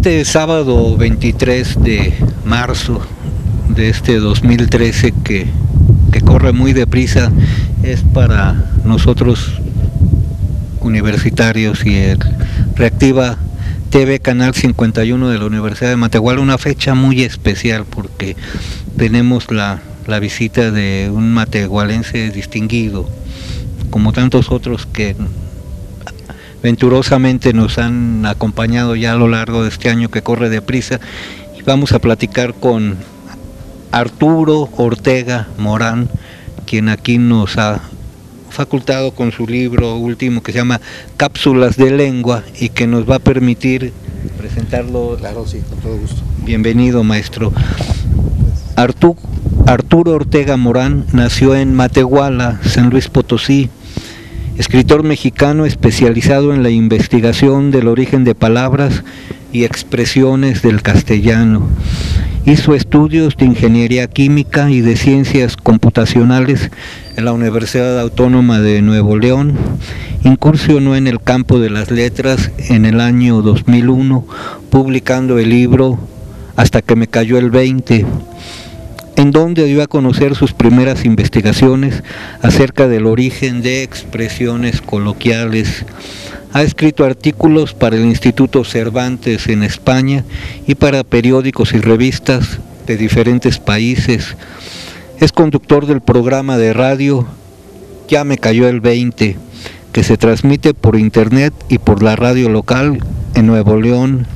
Este sábado 23 de marzo de este 2013 que corre muy deprisa, es para nosotros universitarios y el Reactiva TV Canal 51 de la Universidad de Matehuala una fecha muy especial, porque tenemos la visita de un matehualense distinguido, como tantos otros que venturosamente nos han acompañado ya a lo largo de este año que corre deprisa. Y vamos a platicar con Arturo Ortega Morán, quien aquí nos ha facultado con su libro último que se llama Cápsulas de Lengua y que nos va a permitir presentarlo. Claro, sí, con todo gusto. Bienvenido, maestro. Arturo Ortega Morán nació en Matehuala, San Luis Potosí, escritor mexicano especializado en la investigación del origen de palabras y expresiones del castellano. Hizo estudios de ingeniería química y de ciencias computacionales en la Universidad Autónoma de Nuevo León. Incursionó en el campo de las letras en el año 2001, publicando el libro Hasta que me cayó el 20, en donde dio a conocer sus primeras investigaciones acerca del origen de expresiones coloquiales. Ha escrito artículos para el Instituto Cervantes en España y para periódicos y revistas de diferentes países. Es conductor del programa de radio Ya me cayó el 20, que se transmite por internet y por la radio local en Nuevo León,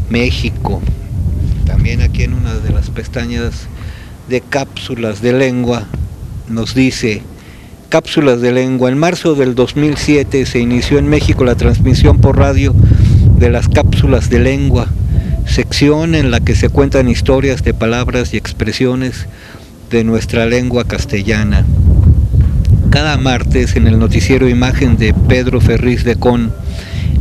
México. También aquí en una de las pestañas de Cápsulas de Lengua nos dice: Cápsulas de Lengua. En marzo del 2007 se inició en México la transmisión por radio de las Cápsulas de Lengua, sección en la que se cuentan historias de palabras y expresiones de nuestra lengua castellana. Cada martes en el noticiero Imagen de Pedro Ferriz de Con,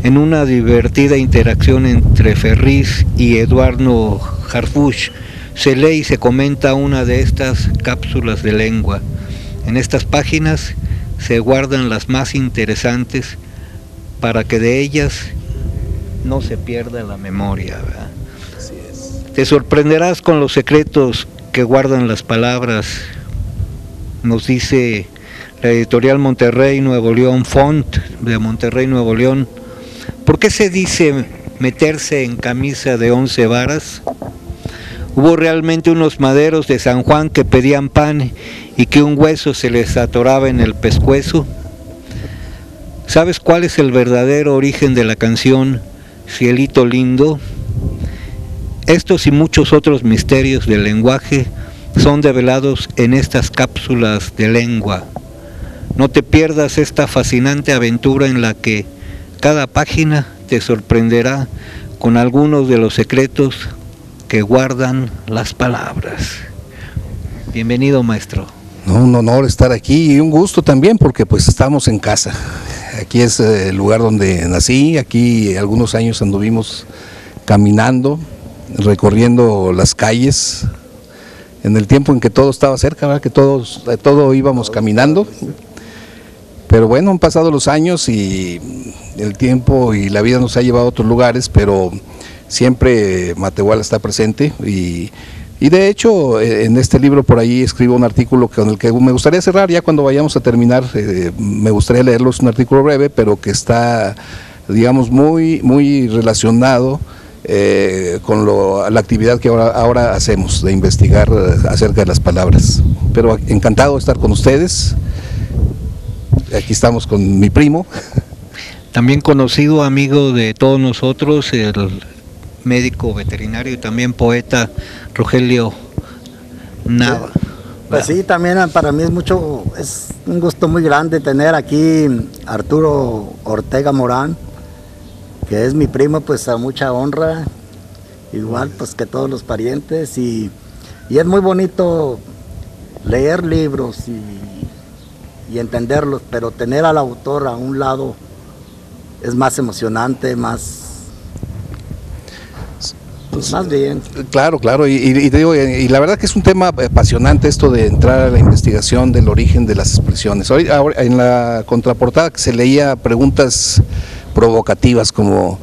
en una divertida interacción entre Ferriz y Eduardo Harfuch, se lee y se comenta una de estas cápsulas de lengua. En estas páginas se guardan las más interesantes para que de ellas no se pierda la memoria, ¿verdad? Así es. Te sorprenderás con los secretos que guardan las palabras, nos dice la editorial Monterrey Nuevo León, Font de Monterrey Nuevo León. ¿Por qué se dice meterse en camisa de 11 varas? Hubo realmente unos maderos de San Juan que pedían pan y que un hueso se les atoraba en el pescuezo. ¿Sabes cuál es el verdadero origen de la canción Cielito Lindo? Estos y muchos otros misterios del lenguaje son develados en estas cápsulas de lengua. No te pierdas esta fascinante aventura en la que cada página te sorprenderá con algunos de los secretos que guardan las palabras. Bienvenido, maestro. Un honor estar aquí y un gusto también, porque pues estamos en casa. Aquí es el lugar donde nací. Aquí algunos años anduvimos caminando, recorriendo las calles, en el tiempo en que todo estaba cerca, ¿verdad? Que todo íbamos caminando. Pero bueno, han pasado los años y el tiempo y la vida nos ha llevado a otros lugares, pero siempre Matehuala está presente y de hecho en este libro por ahí escribo un artículo con el que me gustaría cerrar ya cuando vayamos a terminar. Me gustaría leerlo, es un artículo breve, pero que está, digamos, muy relacionado con la actividad que ahora hacemos de investigar acerca de las palabras. Pero encantado de estar con ustedes. Aquí estamos con mi primo. También conocido amigo de todos nosotros, el médico veterinario y también poeta Rogelio Nava. Pues sí, también para mí es un gusto muy grande tener aquí a Arturo Ortega Morán, que es mi primo, pues a mucha honra, igual pues que todos los parientes, y es muy bonito leer libros y entenderlos, pero tener al autor a un lado es más emocionante, más bien. Claro, y te digo, y la verdad que es un tema apasionante esto de entrar a la investigación del origen de las expresiones. Ahora, en la contraportada que se leía preguntas provocativas como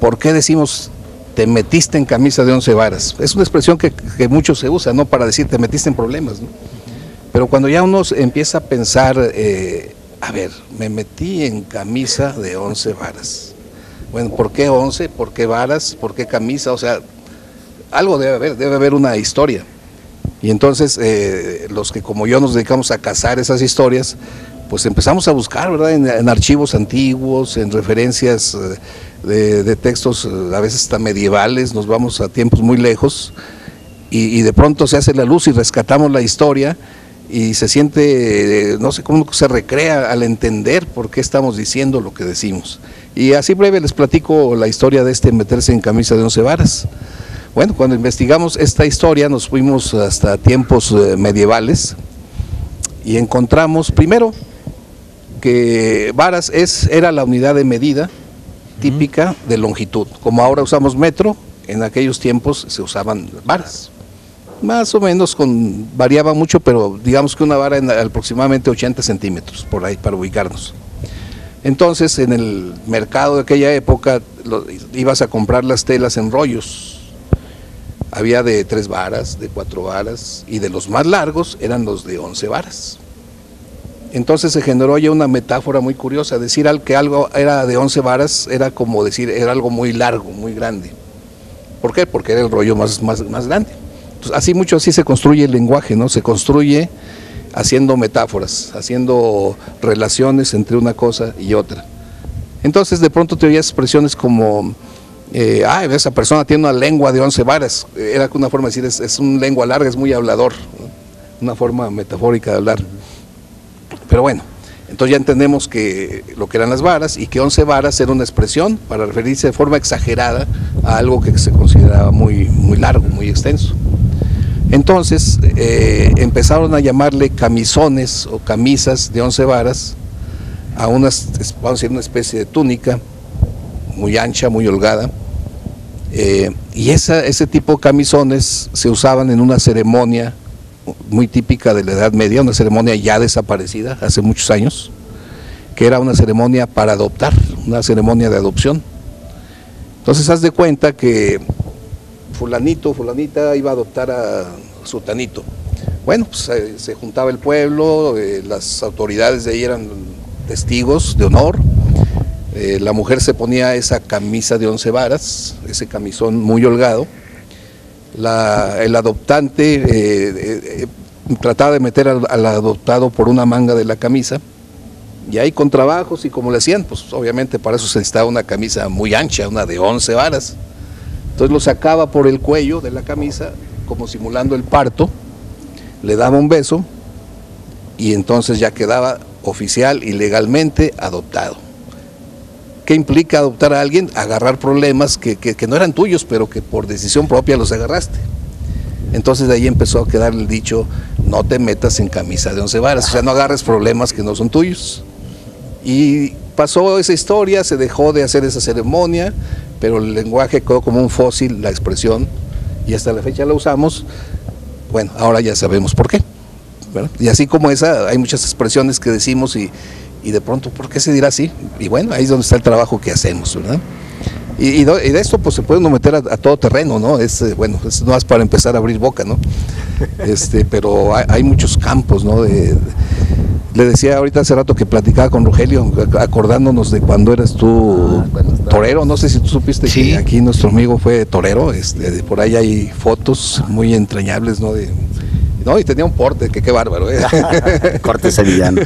¿por qué decimos te metiste en camisa de 11 varas. Es una expresión que mucho se usa, ¿no? Para decir te metiste en problemas, ¿no? Pero cuando ya uno empieza a pensar, a ver, me metí en camisa de 11 varas. Bueno, ¿por qué 11? ¿Por qué varas? ¿Por qué camisa? O sea, algo debe haber una historia. Y entonces los que como yo nos dedicamos a cazar esas historias, pues empezamos a buscar, ¿verdad? En archivos antiguos, en referencias de textos a veces hasta medievales, nos vamos a tiempos muy lejos y de pronto se hace la luz y rescatamos la historia y se siente, no sé cómo se recrea al entender por qué estamos diciendo lo que decimos. Y así breve les platico la historia de meterse en camisa de 11 varas. Bueno, cuando investigamos esta historia nos fuimos hasta tiempos medievales y encontramos primero que varas era la unidad de medida típica de longitud. Como ahora usamos metro, en aquellos tiempos se usaban varas. Más o menos variaba mucho, pero digamos que una vara en aproximadamente 80 centímetros, por ahí, para ubicarnos. Entonces, en el mercado de aquella época, ibas a comprar las telas en rollos. Había de 3 varas, de 4 varas, y de los más largos eran los de 11 varas. Entonces se generó ya una metáfora muy curiosa, decir que algo era de 11 varas era como decir, era algo muy largo, muy grande. ¿Por qué? Porque era el rollo más grande. Entonces, así se construye el lenguaje, ¿no? Se construye haciendo metáforas, haciendo relaciones entre una cosa y otra. Entonces de pronto te oías expresiones como, esa persona tiene una lengua de 11 varas, era una forma de decir, es una lengua larga, es muy hablador, ¿no? Una forma metafórica de hablar. Pero bueno, entonces ya entendemos que lo que eran las varas y que 11 varas era una expresión para referirse de forma exagerada a algo que se consideraba muy largo, muy extenso. Entonces empezaron a llamarle camisones o camisas de 11 varas a vamos a decir, una especie de túnica muy ancha, muy holgada, y ese tipo de camisones se usaban en una ceremonia muy típica de la Edad Media, una ceremonia ya desaparecida hace muchos años, que era una ceremonia para adoptar, una ceremonia de adopción. Entonces haz de cuenta que fulanito, fulanita iba a adoptar a sutanito. Bueno, pues se juntaba el pueblo, las autoridades de ahí eran testigos de honor, la mujer se ponía esa camisa de 11 varas, ese camisón muy holgado, el adoptante trataba de meter al adoptado por una manga de la camisa, y ahí con trabajos y como le hacían, pues obviamente para eso se necesitaba una camisa muy ancha, una de 11 varas. Entonces lo sacaba por el cuello de la camisa, como simulando el parto, le daba un beso y entonces ya quedaba oficial y legalmente adoptado. ¿Qué implica adoptar a alguien? Agarrar problemas que no eran tuyos, pero que por decisión propia los agarraste. Entonces de ahí empezó a quedar el dicho, no te metas en camisa de 11 varas, o sea, no agarres problemas que no son tuyos. Y pasó esa historia, se dejó de hacer esa ceremonia, pero el lenguaje quedó como un fósil, la expresión, y hasta la fecha la usamos. Bueno, ahora ya sabemos por qué, ¿verdad? Y así como esa, hay muchas expresiones que decimos y de pronto, ¿por qué se dirá así? Y bueno, ahí es donde está el trabajo que hacemos, ¿verdad? Y de esto pues se puede uno meter a todo terreno, ¿no? Bueno, es no es para empezar a abrir boca, ¿no? Pero hay muchos campos, ¿no? Le decía ahorita hace rato que platicaba con Rogelio, acordándonos de cuando eras tú torero, no sé si tú supiste sí, que aquí nuestro amigo fue torero, por ahí hay fotos muy entrañables, ¿no? No, y tenía un porte, que qué bárbaro, Corte sevillano.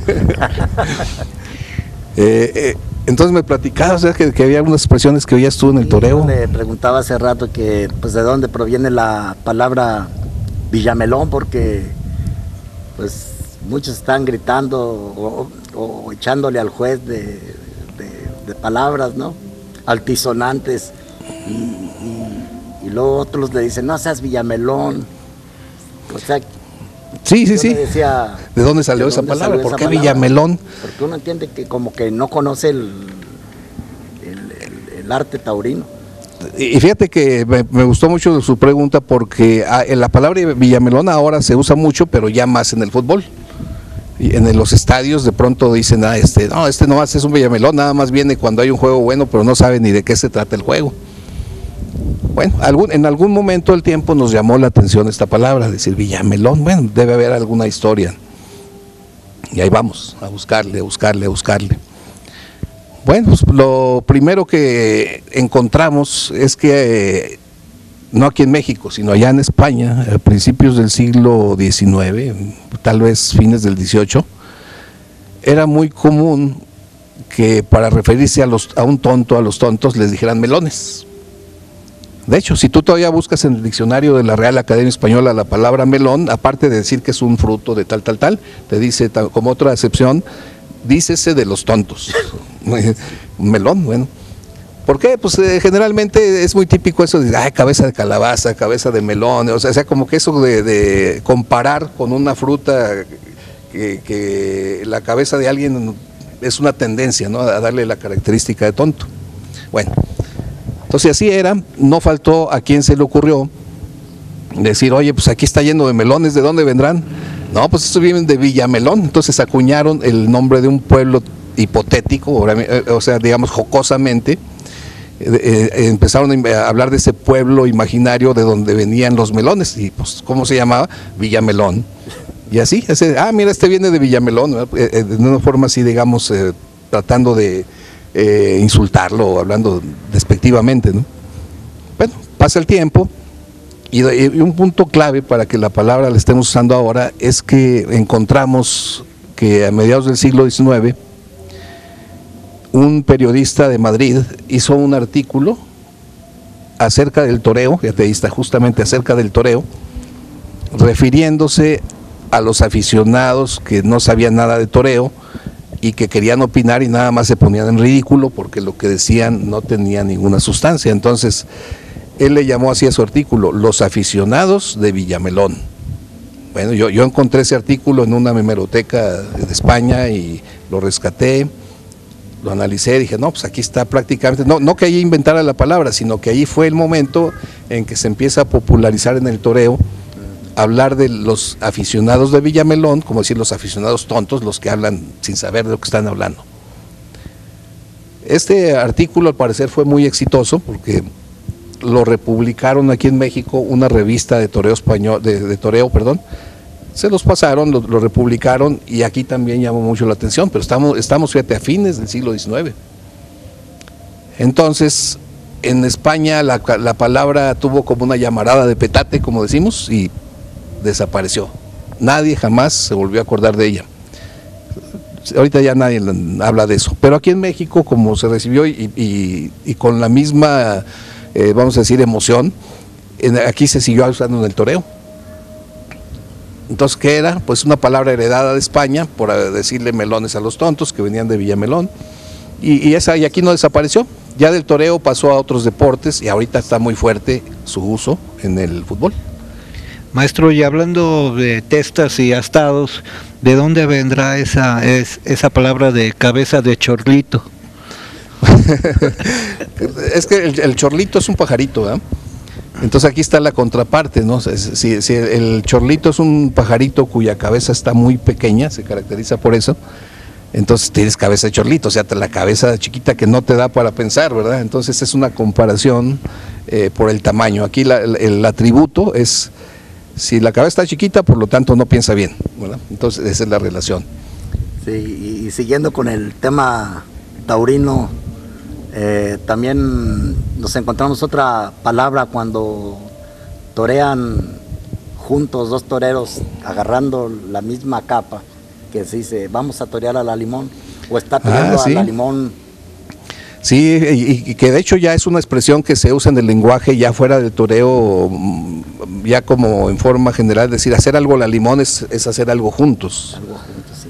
Entonces me platicaba, o sea, que había algunas expresiones que oías tú en el toreo. Le preguntaba hace rato que, pues, de dónde proviene la palabra Villamelón, porque, pues, muchos están gritando o echándole al juez de palabras, ¿no? Altisonantes, y luego otros le dicen, no seas Villamelón. O sea, sí. Decía, ¿de dónde salió esa palabra? ¿Por qué Villamelón? Porque uno entiende que como que no conoce el arte taurino. Y fíjate que me gustó mucho su pregunta porque la palabra Villamelón ahora se usa mucho, pero ya más en el fútbol. Y en los estadios de pronto dicen, no, nomás es un Villamelón, nada más viene cuando hay un juego bueno, pero no sabe ni de qué se trata el juego. Bueno, en algún momento del tiempo nos llamó la atención esta palabra, decir Villamelón. Bueno, debe haber alguna historia. Y ahí vamos, a buscarle. Bueno, pues lo primero que encontramos es que, no aquí en México, sino allá en España, a principios del siglo XIX, tal vez fines del XVIII, era muy común que para referirse a los tontos les dijeran melones. De hecho, si tú todavía buscas en el diccionario de la Real Academia Española la palabra melón, aparte de decir que es un fruto de tal, te dice como otra acepción, dícese de los tontos. Un melón, bueno. ¿Por qué? Pues generalmente es muy típico eso de cabeza de calabaza, cabeza de melón, o sea como que eso de comparar con una fruta que la cabeza de alguien es una tendencia, ¿no?, a darle la característica de tonto. Bueno. Entonces así era, no faltó a quien se le ocurrió decir, oye, pues aquí está lleno de melones, ¿de dónde vendrán? No, pues estos vienen de Villamelón. Entonces acuñaron el nombre de un pueblo hipotético, o sea, digamos jocosamente, empezaron a hablar de ese pueblo imaginario de donde venían los melones, y pues, ¿cómo se llamaba? Villamelón. Y así, mira, este viene de Villamelón, de una forma así, digamos, tratando de insultarlo o hablando despectivamente, ¿no? Bueno, pasa el tiempo y un punto clave para que la palabra la estemos usando ahora es que encontramos que a mediados del siglo XIX un periodista de Madrid hizo un artículo acerca del toreo, fíjate, ahí está, justamente acerca del toreo, refiriéndose a los aficionados que no sabían nada de toreo y que querían opinar y nada más se ponían en ridículo porque lo que decían no tenía ninguna sustancia. Entonces él le llamó así a su artículo, Los aficionados de Villamelón. Bueno, yo encontré ese artículo en una hemeroteca de España y lo rescaté, lo analicé, dije, no, pues aquí está prácticamente, no que allí inventara la palabra, sino que allí fue el momento en que se empieza a popularizar en el toreo, hablar de los aficionados de Villamelón, como decir los aficionados tontos, los que hablan sin saber de lo que están hablando. Este artículo al parecer fue muy exitoso porque lo republicaron aquí en México, una revista de toreo español, de toreo, perdón, se los pasaron, lo republicaron y aquí también llamó mucho la atención, pero estamos fíjate, a fines del siglo XIX. Entonces, en España la palabra tuvo como una llamarada de petate, como decimos, y desapareció. Nadie jamás se volvió a acordar de ella. Ahorita ya nadie habla de eso. Pero aquí en México, como se recibió y con la misma, vamos a decir, emoción, aquí se siguió usando en el toreo. Entonces, ¿qué era? Pues una palabra heredada de España, por decirle melones a los tontos, que venían de Villamelón. Y aquí no desapareció. Ya del toreo pasó a otros deportes y ahorita está muy fuerte su uso en el fútbol. Maestro, y hablando de testas y astados, ¿de dónde vendrá esa palabra de cabeza de chorlito? Es que el chorlito es un pajarito, ¿verdad? Entonces aquí está la contraparte, ¿no? Si el chorlito es un pajarito cuya cabeza está muy pequeña, se caracteriza por eso, entonces tienes cabeza de chorlito, o sea, la cabeza chiquita que no te da para pensar, ¿verdad? Entonces es una comparación por el tamaño. Aquí el atributo es, si la cabeza está chiquita, por lo tanto no piensa bien, ¿verdad? Entonces esa es la relación. Sí, y siguiendo con el tema taurino, también nos encontramos otra palabra cuando torean juntos dos toreros agarrando la misma capa, que se dice, vamos a torear a la Limón, o está toreando sí. a la Limón. Sí, y que de hecho ya es una expresión que se usa en el lenguaje ya fuera del toreo, ya como en forma general, decir, hacer algo a la Limón es hacer algo juntos. Algo juntos, sí.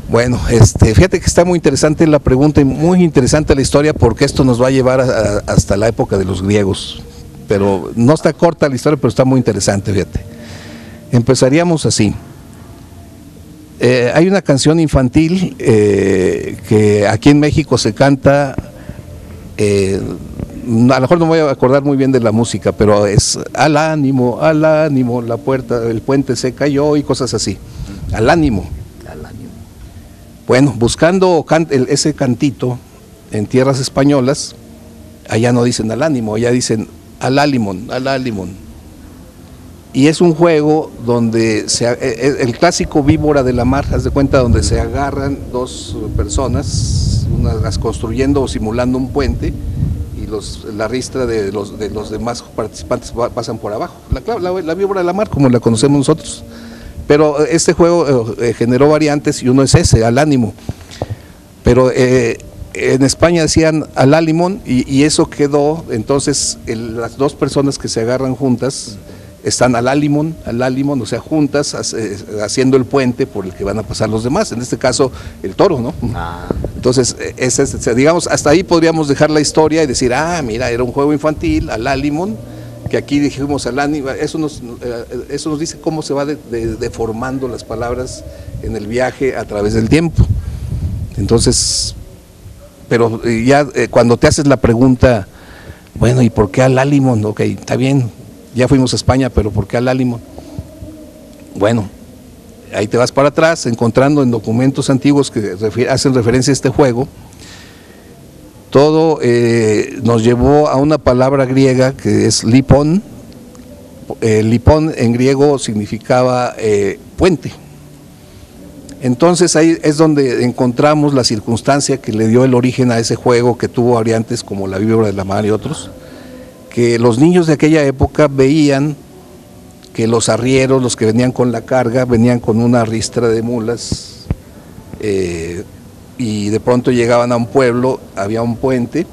Bueno, fíjate que está muy interesante la pregunta y muy interesante la historia porque esto nos va a llevar hasta la época de los griegos, pero no está corta la historia, pero está muy interesante, fíjate. Empezaríamos así. Hay una canción infantil que aquí en México se canta, a lo mejor no me voy a acordar muy bien de la música, pero es al ánimo, el puente se cayó y cosas así, al ánimo. Bueno, buscando ese cantito en tierras españolas, allá no dicen al ánimo, allá dicen al alimón, al alimón. Y es un juego donde el clásico víbora de la mar, haz de cuenta, donde se agarran dos personas, unas construyendo o simulando un puente, y la ristra de los demás participantes pasan por abajo. La víbora de la mar, como la conocemos nosotros. Pero este juego generó variantes y uno es ese, al ánimo. Pero en España decían al alimón y eso quedó, entonces las dos personas que se agarran juntas están al alimón, o sea, juntas, haciendo el puente por el que van a pasar los demás, en este caso el toro, ¿no? Entonces, digamos, hasta ahí podríamos dejar la historia y decir, mira, era un juego infantil, al alimón, que aquí dijimos al ánimo, eso nos dice cómo se va deformando las palabras en el viaje a través del tiempo. Entonces, pero ya cuando te haces la pregunta, bueno, ¿y por qué al alimón? Ok, está bien, ya fuimos a España, pero ¿por qué al alimón? Bueno, ahí te vas para atrás, encontrando en documentos antiguos que hacen referencia a este juego. Todo nos llevó a una palabra griega que es lipón. Lipón en griego significaba puente. Entonces ahí es donde encontramos la circunstancia que le dio el origen a ese juego, que tuvo variantes como la víbora de la mar y otros, que los niños de aquella época veían que los arrieros, los que venían con la carga, venían con una ristra de mulas, y de pronto llegaban a un pueblo, había un puente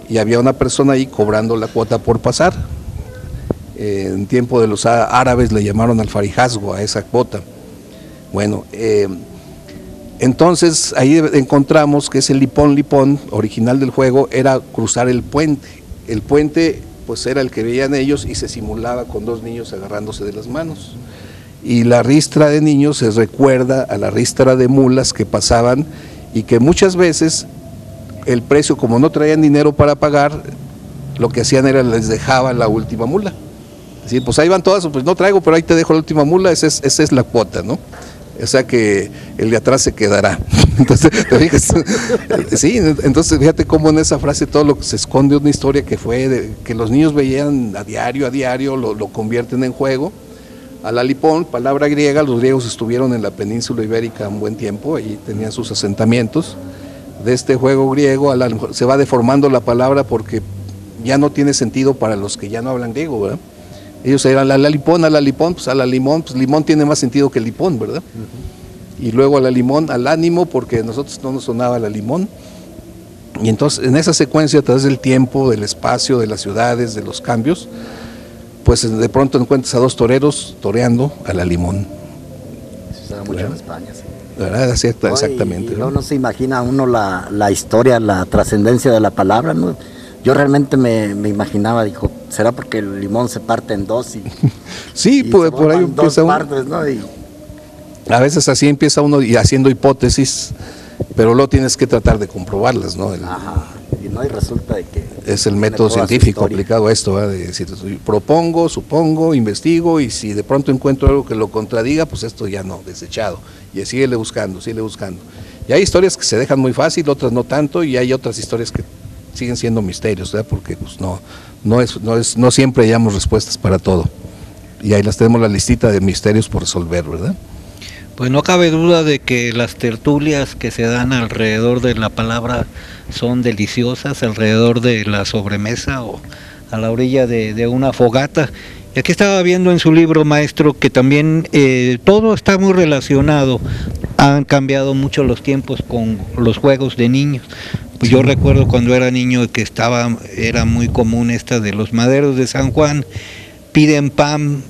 y había una persona ahí cobrando la cuota por pasar. En tiempo de los árabes le llamaron alfarijazgo a esa cuota. Bueno, entonces ahí encontramos que ese lipón original del juego era cruzar el puente. El puente pues era el que veían ellos y se simulaba con dos niños agarrándose de las manos. Y la ristra de niños se recuerda a la ristra de mulas que pasaban, y que muchas veces el precio, como no traían dinero para pagar, lo que hacían era les dejaban la última mula. Es decir, pues ahí van todas, pues no traigo, pero ahí te dejo la última mula, esa es la cuota, ¿no? O sea que el de atrás se quedará. Entonces, ¿te fijas? Sí, entonces fíjate cómo en esa frase todo lo que se esconde una historia que fue que los niños veían a diario, lo convierten en juego. Al alipón, palabra griega, los griegos estuvieron en la península ibérica un buen tiempo, allí tenían sus asentamientos. De este juego griego se va deformando la palabra porque ya no tiene sentido para los que ya no hablan griego, ¿verdad? Ellos eran al alipón, pues al alimón, pues limón tiene más sentido que lipón, ¿verdad? Y luego al alimón, al ánimo, porque a nosotros no nos sonaba el alimón. Y entonces en esa secuencia, a través del tiempo, del espacio, de las ciudades, de los cambios, pues de pronto encuentras a dos toreros toreando al alimón. Eso se da mucho en España, sí. ¿Verdad? Exactamente. Y no se imagina uno la historia, la trascendencia de la palabra, ¿no? Yo realmente me imaginaba, dijo, ¿será porque el limón se parte en dos? Sí, pues por ahí empieza uno. Partes, ¿no? A veces así empieza uno y haciendo hipótesis, pero luego tienes que tratar de comprobarlas, ¿no? Y resulta de que es el método científico aplicado a esto, ¿verdad? De decir, propongo, supongo, investigo, y si de pronto encuentro algo que lo contradiga, pues esto ya no, desechado. Y síguele buscando. Y hay historias que se dejan muy fácil, otras no tanto, y hay otras historias que siguen siendo misterios, ¿verdad? Porque pues no siempre hallamos respuestas para todo. Y ahí las tenemos, la listita de misterios por resolver, ¿verdad? Pues no cabe duda de que las tertulias que se dan alrededor de la palabra son deliciosas, alrededor de la sobremesa o a la orilla de una fogata. Y aquí estaba viendo en su libro, maestro, que también todo está muy relacionado. Han cambiado mucho los tiempos con los juegos de niños. Pues yo recuerdo cuando era niño que era muy común esta de los maderos de San Juan, piden pan,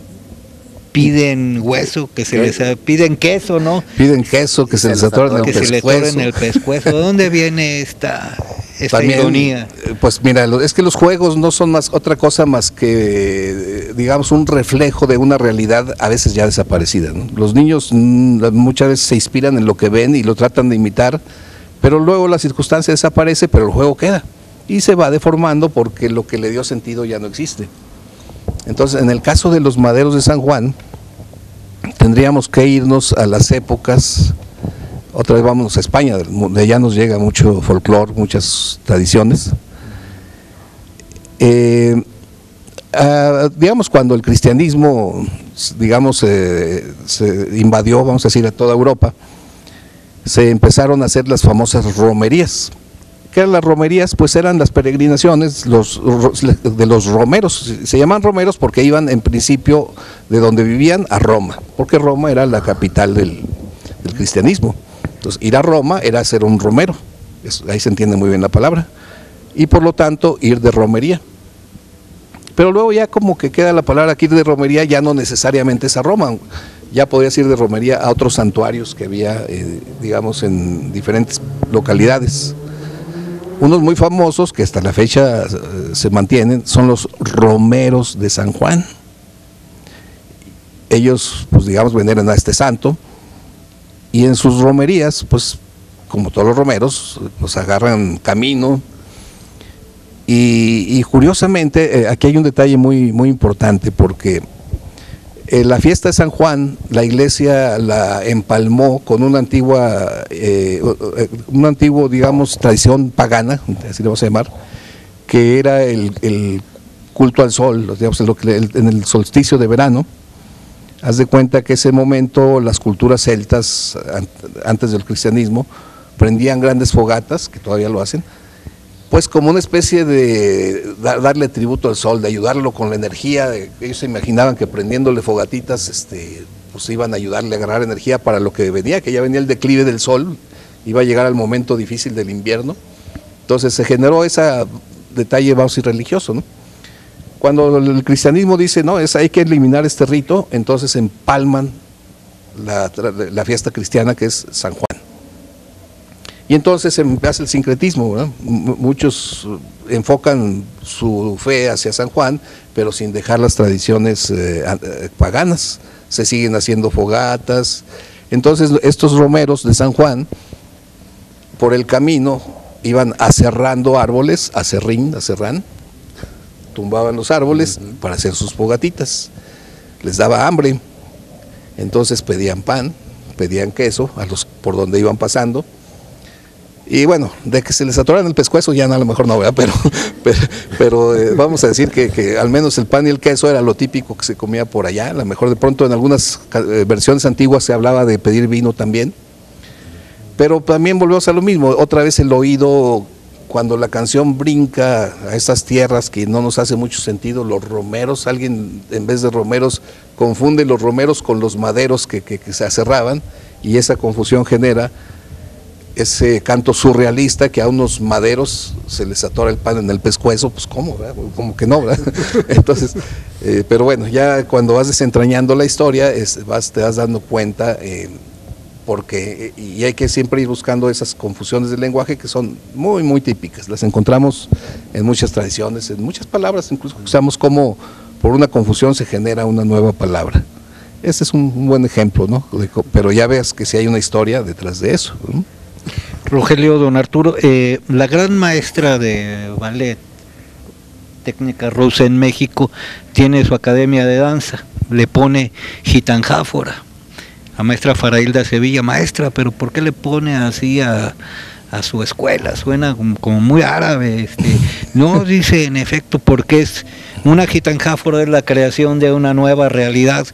piden hueso, piden queso, ¿no? Piden queso, que se les atoren el pescuezo. ¿De dónde viene esta también, ironía? Pues mira, es que los juegos no son otra cosa más que, digamos, un reflejo de una realidad a veces ya desaparecida, ¿no? Los niños muchas veces se inspiran en lo que ven y lo tratan de imitar, pero luego la circunstancia desaparece, pero el juego queda y se va deformando porque lo que le dio sentido ya no existe. Entonces, en el caso de los maderos de San Juan, tendríamos que irnos a las épocas, otra vez vámonos a España, de allá nos llega mucho folclore, muchas tradiciones. Digamos, cuando el cristianismo, digamos, se invadió, vamos a decir, a toda Europa, se empezaron a hacer las famosas romerías. ¿Qué eran las romerías? Pues eran las peregrinaciones de los romeros. Se llaman romeros porque iban en principio de donde vivían a Roma, porque Roma era la capital del cristianismo. Entonces, ir a Roma era ser un romero, ahí se entiende muy bien la palabra, y por lo tanto ir de romería. Pero luego ya como que queda la palabra que ir de romería ya no necesariamente es a Roma, ya podrías ir de romería a otros santuarios que había, digamos, en diferentes localidades. Unos muy famosos que hasta la fecha se mantienen son los romeros de San Juan. Ellos, pues digamos, veneran a este santo y en sus romerías, pues como todos los romeros, pues agarran camino y curiosamente aquí hay un detalle muy, muy importante porque la fiesta de San Juan, la iglesia la empalmó con una antigua, digamos, tradición pagana, así le vamos a llamar, que era el culto al sol, digamos, en el solsticio de verano. Haz de cuenta que ese momento las culturas celtas, antes del cristianismo, prendían grandes fogatas, que todavía lo hacen, pues como una especie de darle tributo al sol, de ayudarlo con la energía. Ellos se imaginaban que prendiéndole fogatitas pues iban a ayudarle a agarrar energía para lo que venía, que ya venía el declive del sol, iba a llegar al momento difícil del invierno. Entonces se generó ese detalle, vamos a decir, religioso, ¿no? Cuando el cristianismo dice, no, hay que eliminar este rito, entonces empalman la fiesta cristiana que es San Juan. Y entonces se hace el sincretismo, ¿verdad? Muchos enfocan su fe hacia San Juan, pero sin dejar las tradiciones paganas. Se siguen haciendo fogatas. Entonces estos romeros de San Juan, por el camino, iban aserrando árboles, aserrán, tumbaban los árboles para hacer sus fogatitas. Les daba hambre, entonces pedían pan, pedían queso por donde iban pasando. Y bueno, de que se les atoran el pescuezo ya no, a lo mejor no, ¿verdad? Pero vamos a decir que al menos el pan y el queso era lo típico que se comía por allá. A lo mejor de pronto en algunas versiones antiguas se hablaba de pedir vino también. Pero también volvemos a lo mismo, otra vez el oído, cuando la canción brinca a esas tierras que no nos hace mucho sentido, los romeros, alguien en vez de romeros confunde los romeros con los maderos que se aserraban, y esa confusión genera ese canto surrealista que a unos maderos se les atora el pan en el pescuezo. Pues ¿cómo? ¿Verdad? Como que no, ¿verdad? Entonces, pero bueno, ya cuando vas desentrañando la historia, te vas dando cuenta, porque y hay que siempre ir buscando esas confusiones del lenguaje que son muy, muy típicas. Las encontramos en muchas tradiciones, en muchas palabras, incluso usamos cómo por una confusión se genera una nueva palabra. Este es un buen ejemplo, ¿no? Pero ya ves que sí hay una historia detrás de eso, ¿no? Rogelio, don Arturo, la gran maestra de ballet, técnica rusa en México, tiene su academia de danza, le pone gitanjáfora. La maestra Farailda Sevilla, maestra, pero ¿por qué le pone así a su escuela? Suena como muy árabe. No, dice, en efecto, porque es una gitanjáfora, es la creación de una nueva realidad.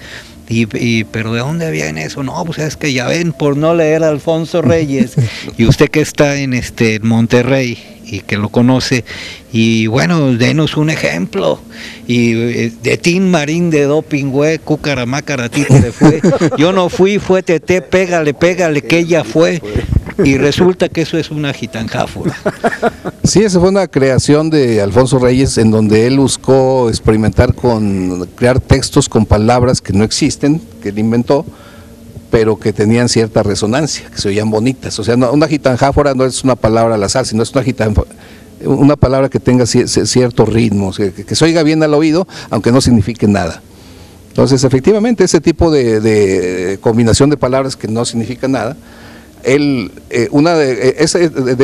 Pero ¿de dónde viene eso? No, pues es que ya ven, por no leer a Alfonso Reyes, y usted que está en Monterrey y que lo conoce, y bueno, denos un ejemplo. Y de Tin Marín de doping, güey, cucaramácaratito le fue. Yo no fui, fue Tete, pégale, que ella fue. Y resulta que eso es una gitanjáfora. Sí, esa fue una creación de Alfonso Reyes, en donde él buscó experimentar con crear textos con palabras que no existen, que él inventó, pero que tenían cierta resonancia, que se oían bonitas. O sea, una gitanjáfora no es una palabra al azar, sino es una palabra que tenga cierto ritmo, que se oiga bien al oído, aunque no signifique nada. Entonces, efectivamente, ese tipo de combinación de palabras que no significan nada, de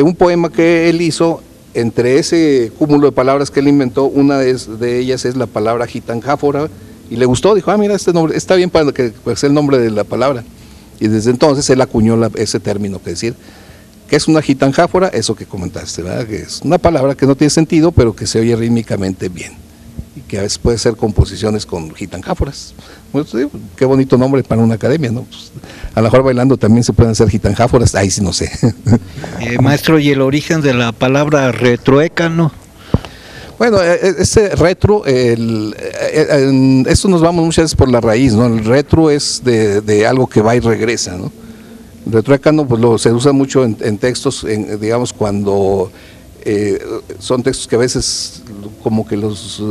un poema que él hizo, entre ese cúmulo de palabras que él inventó, una de ellas es la palabra gitanjáfora, y le gustó, dijo, mira, este nombre está bien para que sea el nombre de la palabra. Y desde entonces él acuñó ese término, que decir ¿Qué es una gitanjáfora? Eso que comentaste, ¿verdad? Que es una palabra que no tiene sentido, pero que se oye rítmicamente bien. Y que a veces puede ser composiciones con gitanjáforas. Bueno, qué bonito nombre para una academia, ¿no? Pues, a lo mejor bailando también se pueden hacer gitanjáforas, ahí sí no sé. Maestro, ¿y el origen de la palabra retroécano? Bueno, ese retro, esto nos vamos muchas veces por la raíz, ¿no? El retro es de algo que va y regresa, ¿no? El retroécano pues se usa mucho en textos, digamos, cuando son textos que a veces como que los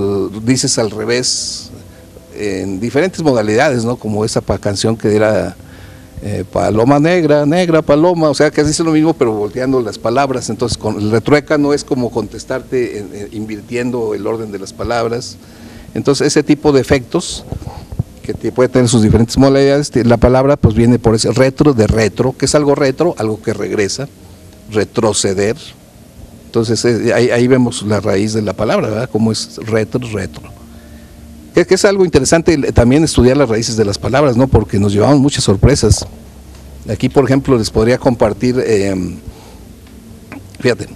dices al revés, en diferentes modalidades, ¿no? Como esa canción que era paloma negra, negra paloma, o sea que dice lo mismo pero volteando las palabras. Entonces con el retruécano es como contestarte invirtiendo el orden de las palabras. Entonces ese tipo de efectos que puede tener sus diferentes modalidades, la palabra pues viene por ese retro, de retro, que es algo retro, algo que regresa, retroceder. Entonces ahí vemos la raíz de la palabra, ¿verdad? Como es retro. Que es algo interesante también estudiar las raíces de las palabras, ¿no? Porque nos llevamos muchas sorpresas. Aquí, por ejemplo, les podría compartir, fíjate,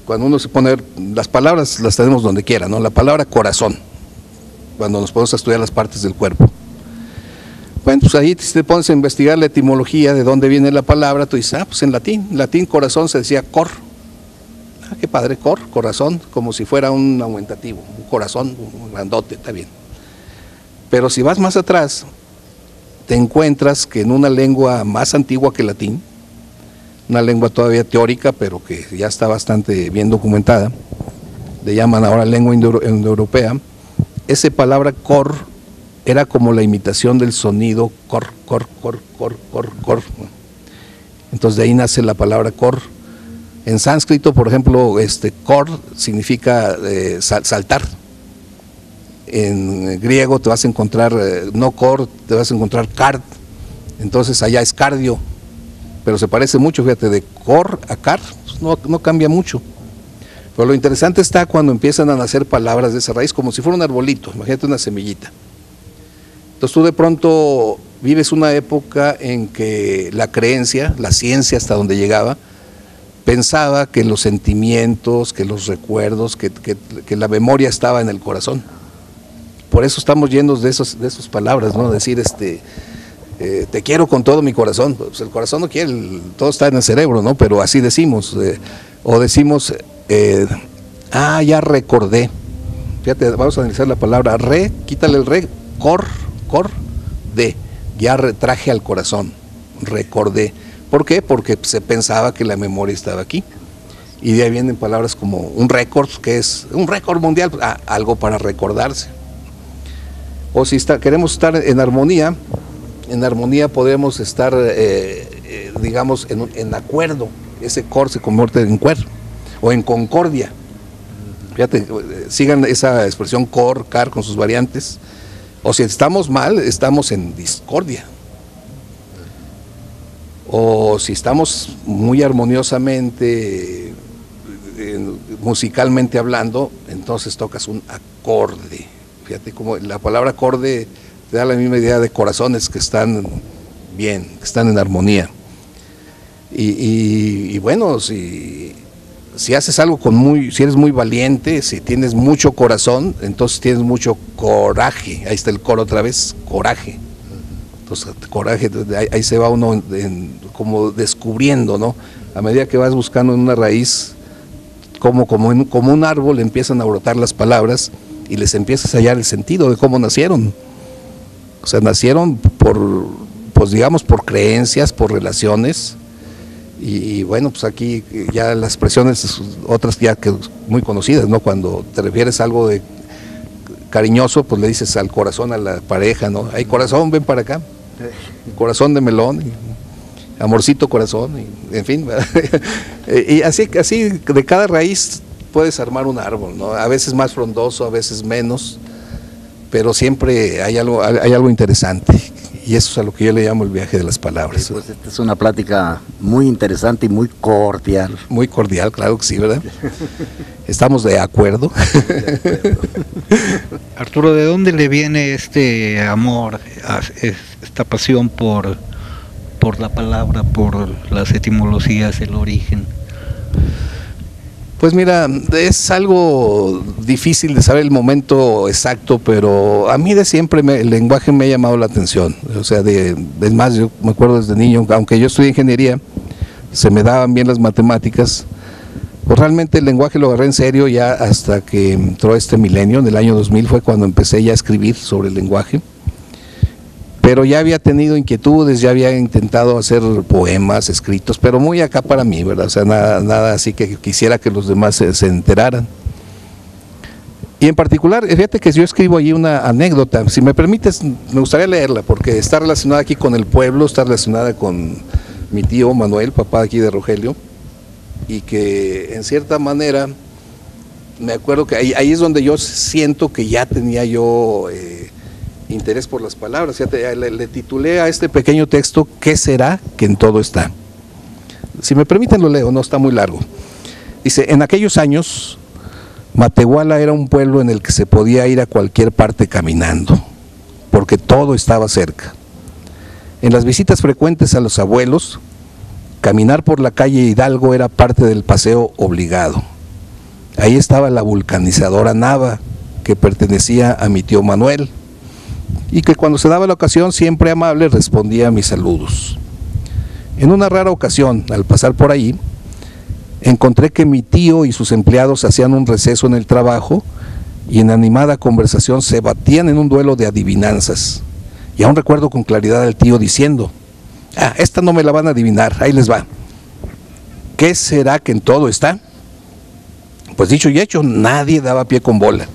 cuando uno se pone, las palabras las tenemos donde quiera, ¿no? La palabra corazón, cuando nos ponemos a estudiar las partes del cuerpo. Bueno, pues ahí te pones a investigar la etimología de dónde viene la palabra, tú dices, pues en latín corazón se decía cor. Ah, qué padre, corazón, como si fuera un aumentativo, un corazón, un grandote, está bien. Pero si vas más atrás, te encuentras que en una lengua más antigua que el latín, una lengua todavía teórica, pero que ya está bastante bien documentada, le llaman ahora lengua indoeuropea, esa palabra cor era como la imitación del sonido cor. Entonces de ahí nace la palabra cor. En sánscrito, por ejemplo, cor significa saltar. En griego te vas a encontrar, no cor, te vas a encontrar card, entonces allá es cardio, pero se parece mucho, fíjate, de cor a car, pues no cambia mucho. Pero lo interesante está cuando empiezan a nacer palabras de esa raíz, como si fuera un arbolito, imagínate una semillita. Entonces tú de pronto vives una época en que la creencia, la ciencia hasta donde llegaba, pensaba que los sentimientos, que los recuerdos, que la memoria estaba en el corazón. Por eso estamos llenos de esas palabras, ¿no? Decir, te quiero con todo mi corazón. Pues el corazón no quiere, todo está en el cerebro, ¿no? Pero así decimos. O decimos, ya recordé. Fíjate, vamos a analizar la palabra quítale el cor, de. Ya traje al corazón, recordé. ¿Por qué? Porque se pensaba que la memoria estaba aquí. Y de ahí vienen palabras como un récord, que es un récord mundial, algo para recordarse. O si queremos estar en armonía podemos estar, digamos, en acuerdo. Ese cor se convierte en cuer, o en concordia. Fíjate, sigan esa expresión cor, car, con sus variantes. O si estamos mal, estamos en discordia. O si estamos muy armoniosamente, musicalmente hablando, entonces tocas un acorde. Fíjate como la palabra acorde te da la misma idea de corazones que están bien, que están en armonía. Y bueno, si haces algo si eres muy valiente, si tienes mucho corazón, entonces tienes mucho coraje. Ahí está el coro otra vez, coraje. Entonces, coraje, ahí se va uno como descubriendo, ¿no? A medida que vas buscando en una raíz, como un árbol, empiezan a brotar las palabras y les empiezas a hallar el sentido de cómo nacieron. O sea, nacieron por creencias, por relaciones. Y bueno, pues aquí ya las expresiones, otras ya que muy conocidas, ¿no? Cuando te refieres a algo de cariñoso, pues le dices al corazón, a la pareja, ¿no? Ay, corazón, ven para acá. Corazón de melón, amorcito corazón, en fin. Y así de cada raíz puedes armar un árbol, ¿no? A veces más frondoso, a veces menos, pero siempre hay algo interesante. Y eso es a lo que yo le llamo el viaje de las palabras. Sí, pues esta es una plática muy interesante y muy cordial. Muy cordial, claro que sí, ¿verdad? Estamos de acuerdo. Arturo, ¿de dónde le viene este amor, esta pasión por por la palabra, por las etimologías, el origen? Pues mira, es algo difícil de saber el momento exacto, pero a mí de siempre el lenguaje me ha llamado la atención. O sea, es más, yo me acuerdo desde niño, aunque yo estudié ingeniería, se me daban bien las matemáticas, pues realmente el lenguaje lo agarré en serio ya hasta que entró este milenio. En el año 2000 fue cuando empecé ya a escribir sobre el lenguaje. Pero ya había tenido inquietudes, ya había intentado hacer poemas, escritos, pero muy acá para mí, ¿verdad? O sea, nada así que quisiera que los demás se enteraran. Y en particular, fíjate que yo escribo allí una anécdota, si me permites, me gustaría leerla, porque está relacionada aquí con el pueblo, está relacionada con mi tío Manuel, papá aquí de Rogelio, y que en cierta manera, me acuerdo que ahí es donde yo siento que ya tenía yo interés por las palabras. Fíjate, le titulé a este pequeño texto, ¿qué será que en todo está? Si me permiten lo leo, no está muy largo. Dice, en aquellos años, Matehuala era un pueblo en el que se podía ir a cualquier parte caminando, porque todo estaba cerca. En las visitas frecuentes a los abuelos, caminar por la calle Hidalgo era parte del paseo obligado. Ahí estaba la vulcanizadora Nava, que pertenecía a mi tío Manuel, y que cuando se daba la ocasión, siempre amable, respondía a mis saludos. En una rara ocasión, al pasar por ahí, encontré que mi tío y sus empleados hacían un receso en el trabajo y en animada conversación se batían en un duelo de adivinanzas. Y aún recuerdo con claridad al tío diciendo, esta no me la van a adivinar, ahí les va. ¿Qué será que en todo está? Pues dicho y hecho, nadie daba pie con bola.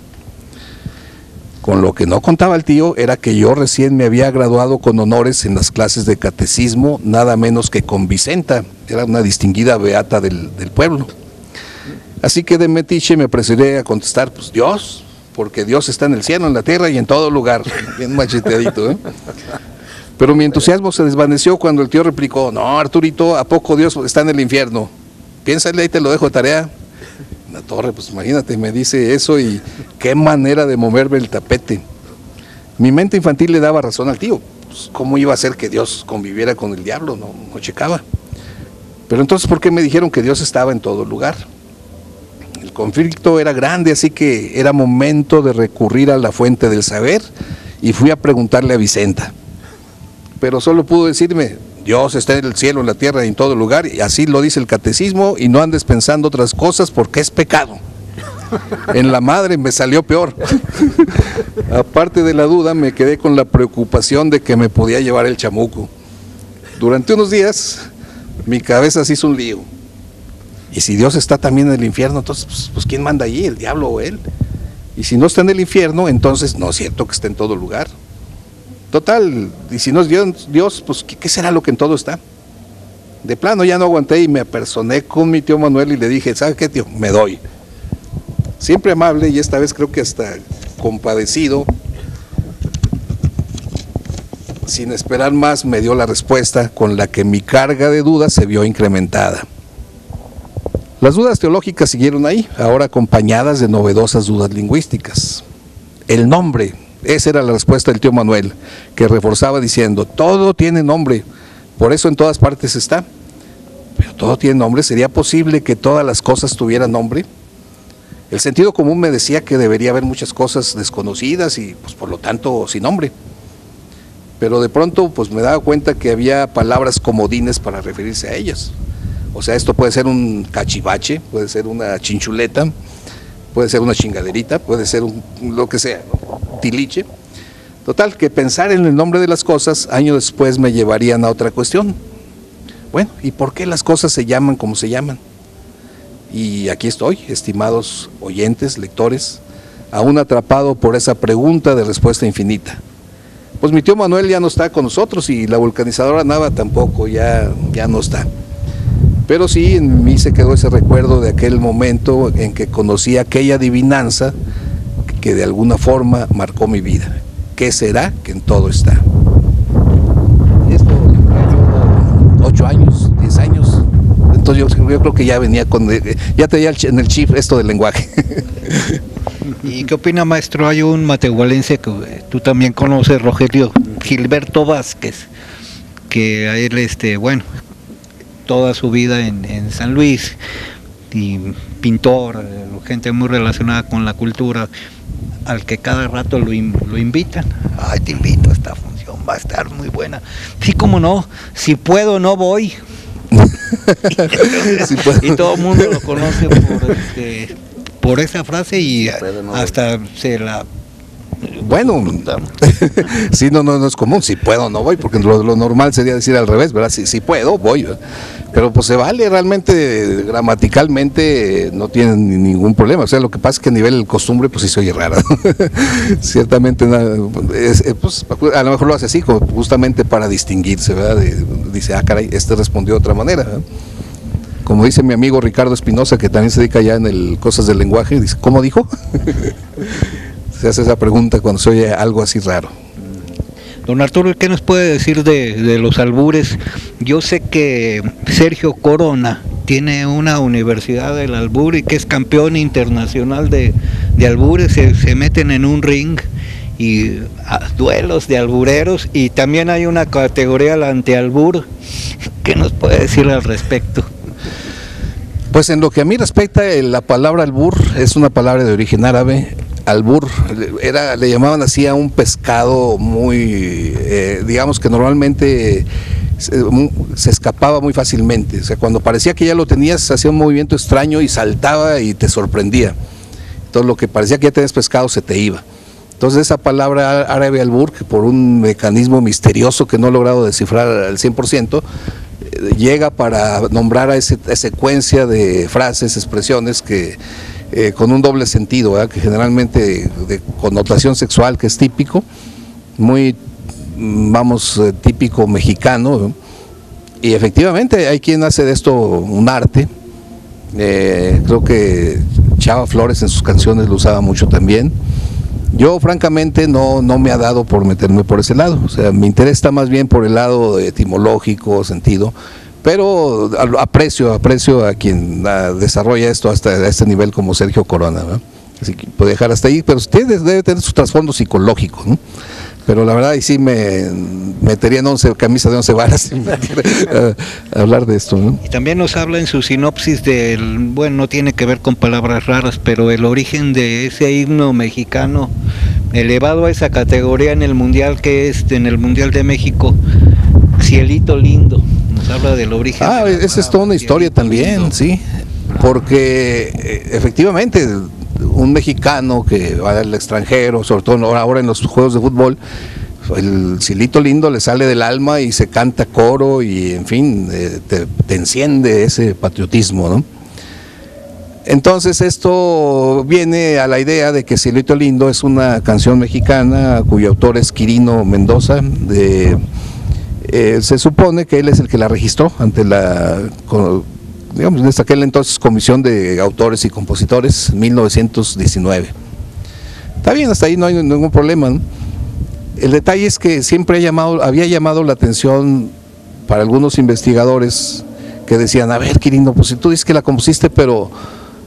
Con lo que no contaba el tío era que yo recién me había graduado con honores en las clases de catecismo, nada menos que con Vicenta, era una distinguida beata del pueblo. Así que de metiche me apresuré a contestar, pues Dios, porque Dios está en el cielo, en la tierra y en todo lugar, bien macheteadito, ¿eh? Pero mi entusiasmo se desvaneció cuando el tío replicó, no Arturito, ¿a poco Dios está en el infierno? Piénsale, ahí te lo dejo de tarea. La torre, pues imagínate, me dice eso y qué manera de moverme el tapete. Mi mente infantil le daba razón al tío, pues cómo iba a ser que Dios conviviera con el diablo, no checaba. Pero entonces, ¿por qué me dijeron que Dios estaba en todo lugar? El conflicto era grande, así que era momento de recurrir a la fuente del saber y fui a preguntarle a Vicenta. Pero solo pudo decirme, Dios está en el cielo, en la tierra y en todo lugar, y así lo dice el catecismo, y no andes pensando otras cosas porque es pecado. En la madre me salió peor. Aparte de la duda, me quedé con la preocupación de que me podía llevar el chamuco. Durante unos días, mi cabeza se hizo un lío. Y si Dios está también en el infierno, entonces, pues ¿quién manda allí, el diablo o él? Y si no está en el infierno, entonces no es cierto que esté en todo lugar. Total, y si no es Dios, pues ¿qué será lo que en todo está? De plano ya no aguanté y me apersoné con mi tío Manuel y le dije, ¿sabe qué, tío? Me doy. Siempre amable y esta vez creo que hasta compadecido, sin esperar más me dio la respuesta con la que mi carga de dudas se vio incrementada. Las dudas teológicas siguieron ahí, ahora acompañadas de novedosas dudas lingüísticas. El nombre. Esa era la respuesta del tío Manuel, que reforzaba diciendo, todo tiene nombre, por eso en todas partes está. Pero todo tiene nombre, ¿sería posible que todas las cosas tuvieran nombre? El sentido común me decía que debería haber muchas cosas desconocidas y pues por lo tanto sin nombre. Pero de pronto pues me daba cuenta que había palabras comodines para referirse a ellas. O sea, esto puede ser un cachivache, puede ser una chinchuleta, puede ser una chingaderita, puede ser lo que sea, ¿no? Tiliche. Total, que pensar en el nombre de las cosas, años después me llevarían a otra cuestión. Bueno, ¿y por qué las cosas se llaman como se llaman? Y aquí estoy, estimados oyentes, lectores, aún atrapado por esa pregunta de respuesta infinita. Pues mi tío Manuel ya no está con nosotros y la vulcanizadora Nava tampoco, ya no está. Pero sí, en mí se quedó ese recuerdo de aquel momento en que conocí aquella adivinanza que de alguna forma marcó mi vida. ¿Qué será que en todo está? Esto, 8 años, 10 años. Entonces yo creo que ya venía ya tenía en el chip esto del lenguaje. ¿Y qué opina, maestro? Hay un matehualense que tú también conoces, Rogelio, Gilberto Vázquez, que a él, bueno, toda su vida en San Luis, y pintor, gente muy relacionada con la cultura, al que cada rato lo invitan. Ay, te invito a esta función, va a estar muy buena. Sí, cómo no, si puedo no voy. Y todo el mundo lo conoce por esa frase, y hasta se la... Bueno, sí, no es común, si puedo no voy, porque lo normal sería decir al revés, ¿verdad? Si puedo, voy, ¿verdad? Pero pues se vale, realmente, gramaticalmente no tienen ningún problema. O sea, lo que pasa es que a nivel costumbre, pues sí se oye rara. Ciertamente, pues, a lo mejor lo hace así, justamente para distinguirse, ¿verdad? Dice, caray, respondió de otra manera, ¿verdad? Como dice mi amigo Ricardo Espinosa, que también se dedica ya en el cosas del lenguaje, dice, ¿cómo dijo? Se hace esa pregunta cuando se oye algo así raro. Don Arturo, ¿qué nos puede decir de los albures? Yo sé que Sergio Corona tiene una universidad del albur y que es campeón internacional de albures. Se meten en un ring y duelos de albureros, y también hay una categoría, la antialbur. ¿Qué nos puede decir al respecto? Pues en lo que a mí respecta, la palabra albur es una palabra de origen árabe. Albur le llamaban así a un pescado muy, digamos que normalmente se escapaba muy fácilmente. O sea, cuando parecía que ya lo tenías, hacía un movimiento extraño y saltaba y te sorprendía. Entonces lo que parecía que ya tenías pescado se te iba. Entonces esa palabra árabe albur, que por un mecanismo misterioso que no he logrado descifrar al 100%, llega para nombrar a esa secuencia de frases, expresiones que con un doble sentido, ¿verdad? Que generalmente de connotación sexual, que es típico, muy, típico mexicano, ¿no? Y efectivamente hay quien hace de esto un arte. Creo que Chava Flores en sus canciones lo usaba mucho también. Yo francamente no me ha dado por meterme por ese lado, o sea, mi interés está más bien por el lado etimológico, sentido, pero aprecio a quien desarrolla esto hasta este nivel como Sergio Corona, ¿no? Así que puede dejar hasta ahí, pero usted debe tener su trasfondo psicológico, ¿no? Pero la verdad, ahí sí me metería en camisa de 11 varas si me hablar de esto, ¿no? Y también nos habla en su sinopsis bueno, no tiene que ver con palabras raras, pero el origen de ese himno mexicano, elevado a esa categoría en el Mundial, que es en el Mundial de México, Cielito Lindo. Nos habla del origen. Esa es toda una historia también, lindo. Sí, porque efectivamente un mexicano que va al extranjero, sobre todo ahora en los juegos de fútbol, el Cielito Lindo le sale del alma y se canta coro y en fin, te enciende ese patriotismo, ¿no? Entonces esto viene a la idea de que Cielito Lindo es una canción mexicana cuyo autor es Quirino Mendoza. Se supone que él es el que la registró ante digamos, desde aquel entonces Comisión de Autores y Compositores, 1919. Está bien, hasta ahí no hay ningún problema, ¿no? El detalle es que siempre había llamado la atención para algunos investigadores que decían, a ver, Quirino, pues si tú dices que la compusiste, pero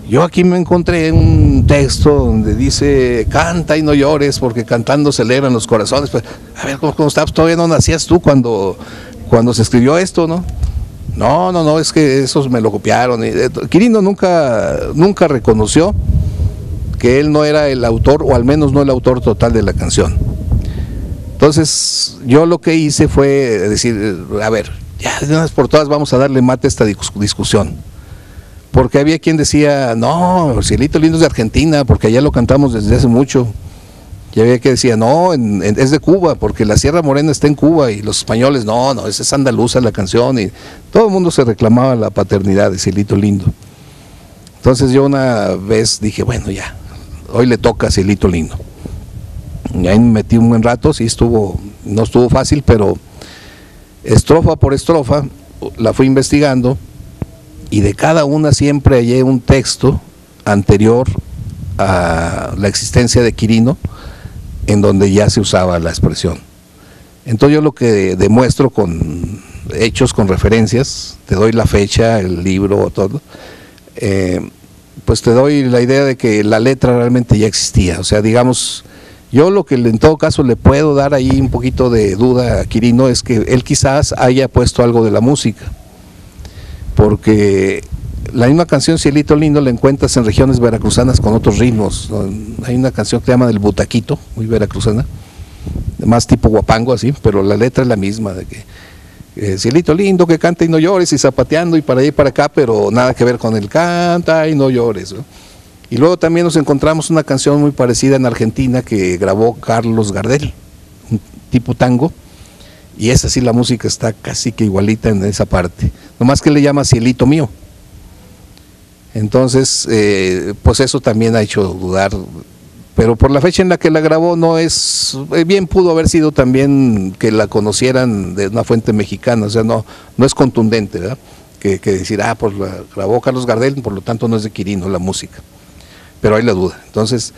yo aquí me encontré un texto donde dice, canta y no llores, porque cantando se alegran los corazones. Pues, a ver, ¿cómo estás? Todavía no nacías tú cuando se escribió esto, ¿no? No, es que esos me lo copiaron. Quirino nunca reconoció que él no era el autor, o al menos no el autor total de la canción. Entonces, yo lo que hice fue decir, a ver, ya de una vez por todas vamos a darle mate a esta discusión. Porque había quien decía, no, Cielito Lindo es de Argentina, porque allá lo cantamos desde hace mucho. Y había que decía, no, es de Cuba, porque la Sierra Morena está en Cuba, y los españoles, no, esa es andaluza la canción, y todo el mundo se reclamaba la paternidad de Cielito Lindo. Entonces yo una vez dije, bueno, ya, hoy le toca a Cielito Lindo. Y ahí me metí un buen rato, sí no estuvo fácil, pero estrofa por estrofa la fui investigando, y de cada una siempre hallé un texto anterior a la existencia de Quirino, en donde ya se usaba la expresión. Entonces yo lo que demuestro con hechos, con referencias, te doy la fecha, el libro, todo, pues te doy la idea de que la letra realmente ya existía. O sea, digamos, Yo lo que en todo caso le puedo dar ahí un poquito de duda a Quirino es que él quizás haya puesto algo de la música, porque la misma canción Cielito Lindo la encuentras en regiones veracruzanas con otros ritmos, ¿no? Hay una canción que se llama Del Butaquito, muy veracruzana, más tipo guapango así, pero la letra es la misma, de que Cielito Lindo que canta y no llores, y zapateando y para allá y para acá, pero nada que ver con el canta y no llores, ¿no? Y luego también nos encontramos una canción muy parecida en Argentina que grabó Carlos Gardel, un tipo tango, y esa sí la música está casi que igualita en esa parte, nomás que le llama Cielito Mío. Entonces, pues eso también ha hecho dudar, pero por la fecha en la que la grabó no es, bien pudo haber sido también que la conocieran de una fuente mexicana, o sea, no es contundente, ¿verdad? Que decir, pues la grabó Carlos Gardel, por lo tanto no es de Quirino la música. Pero hay la duda. Entonces,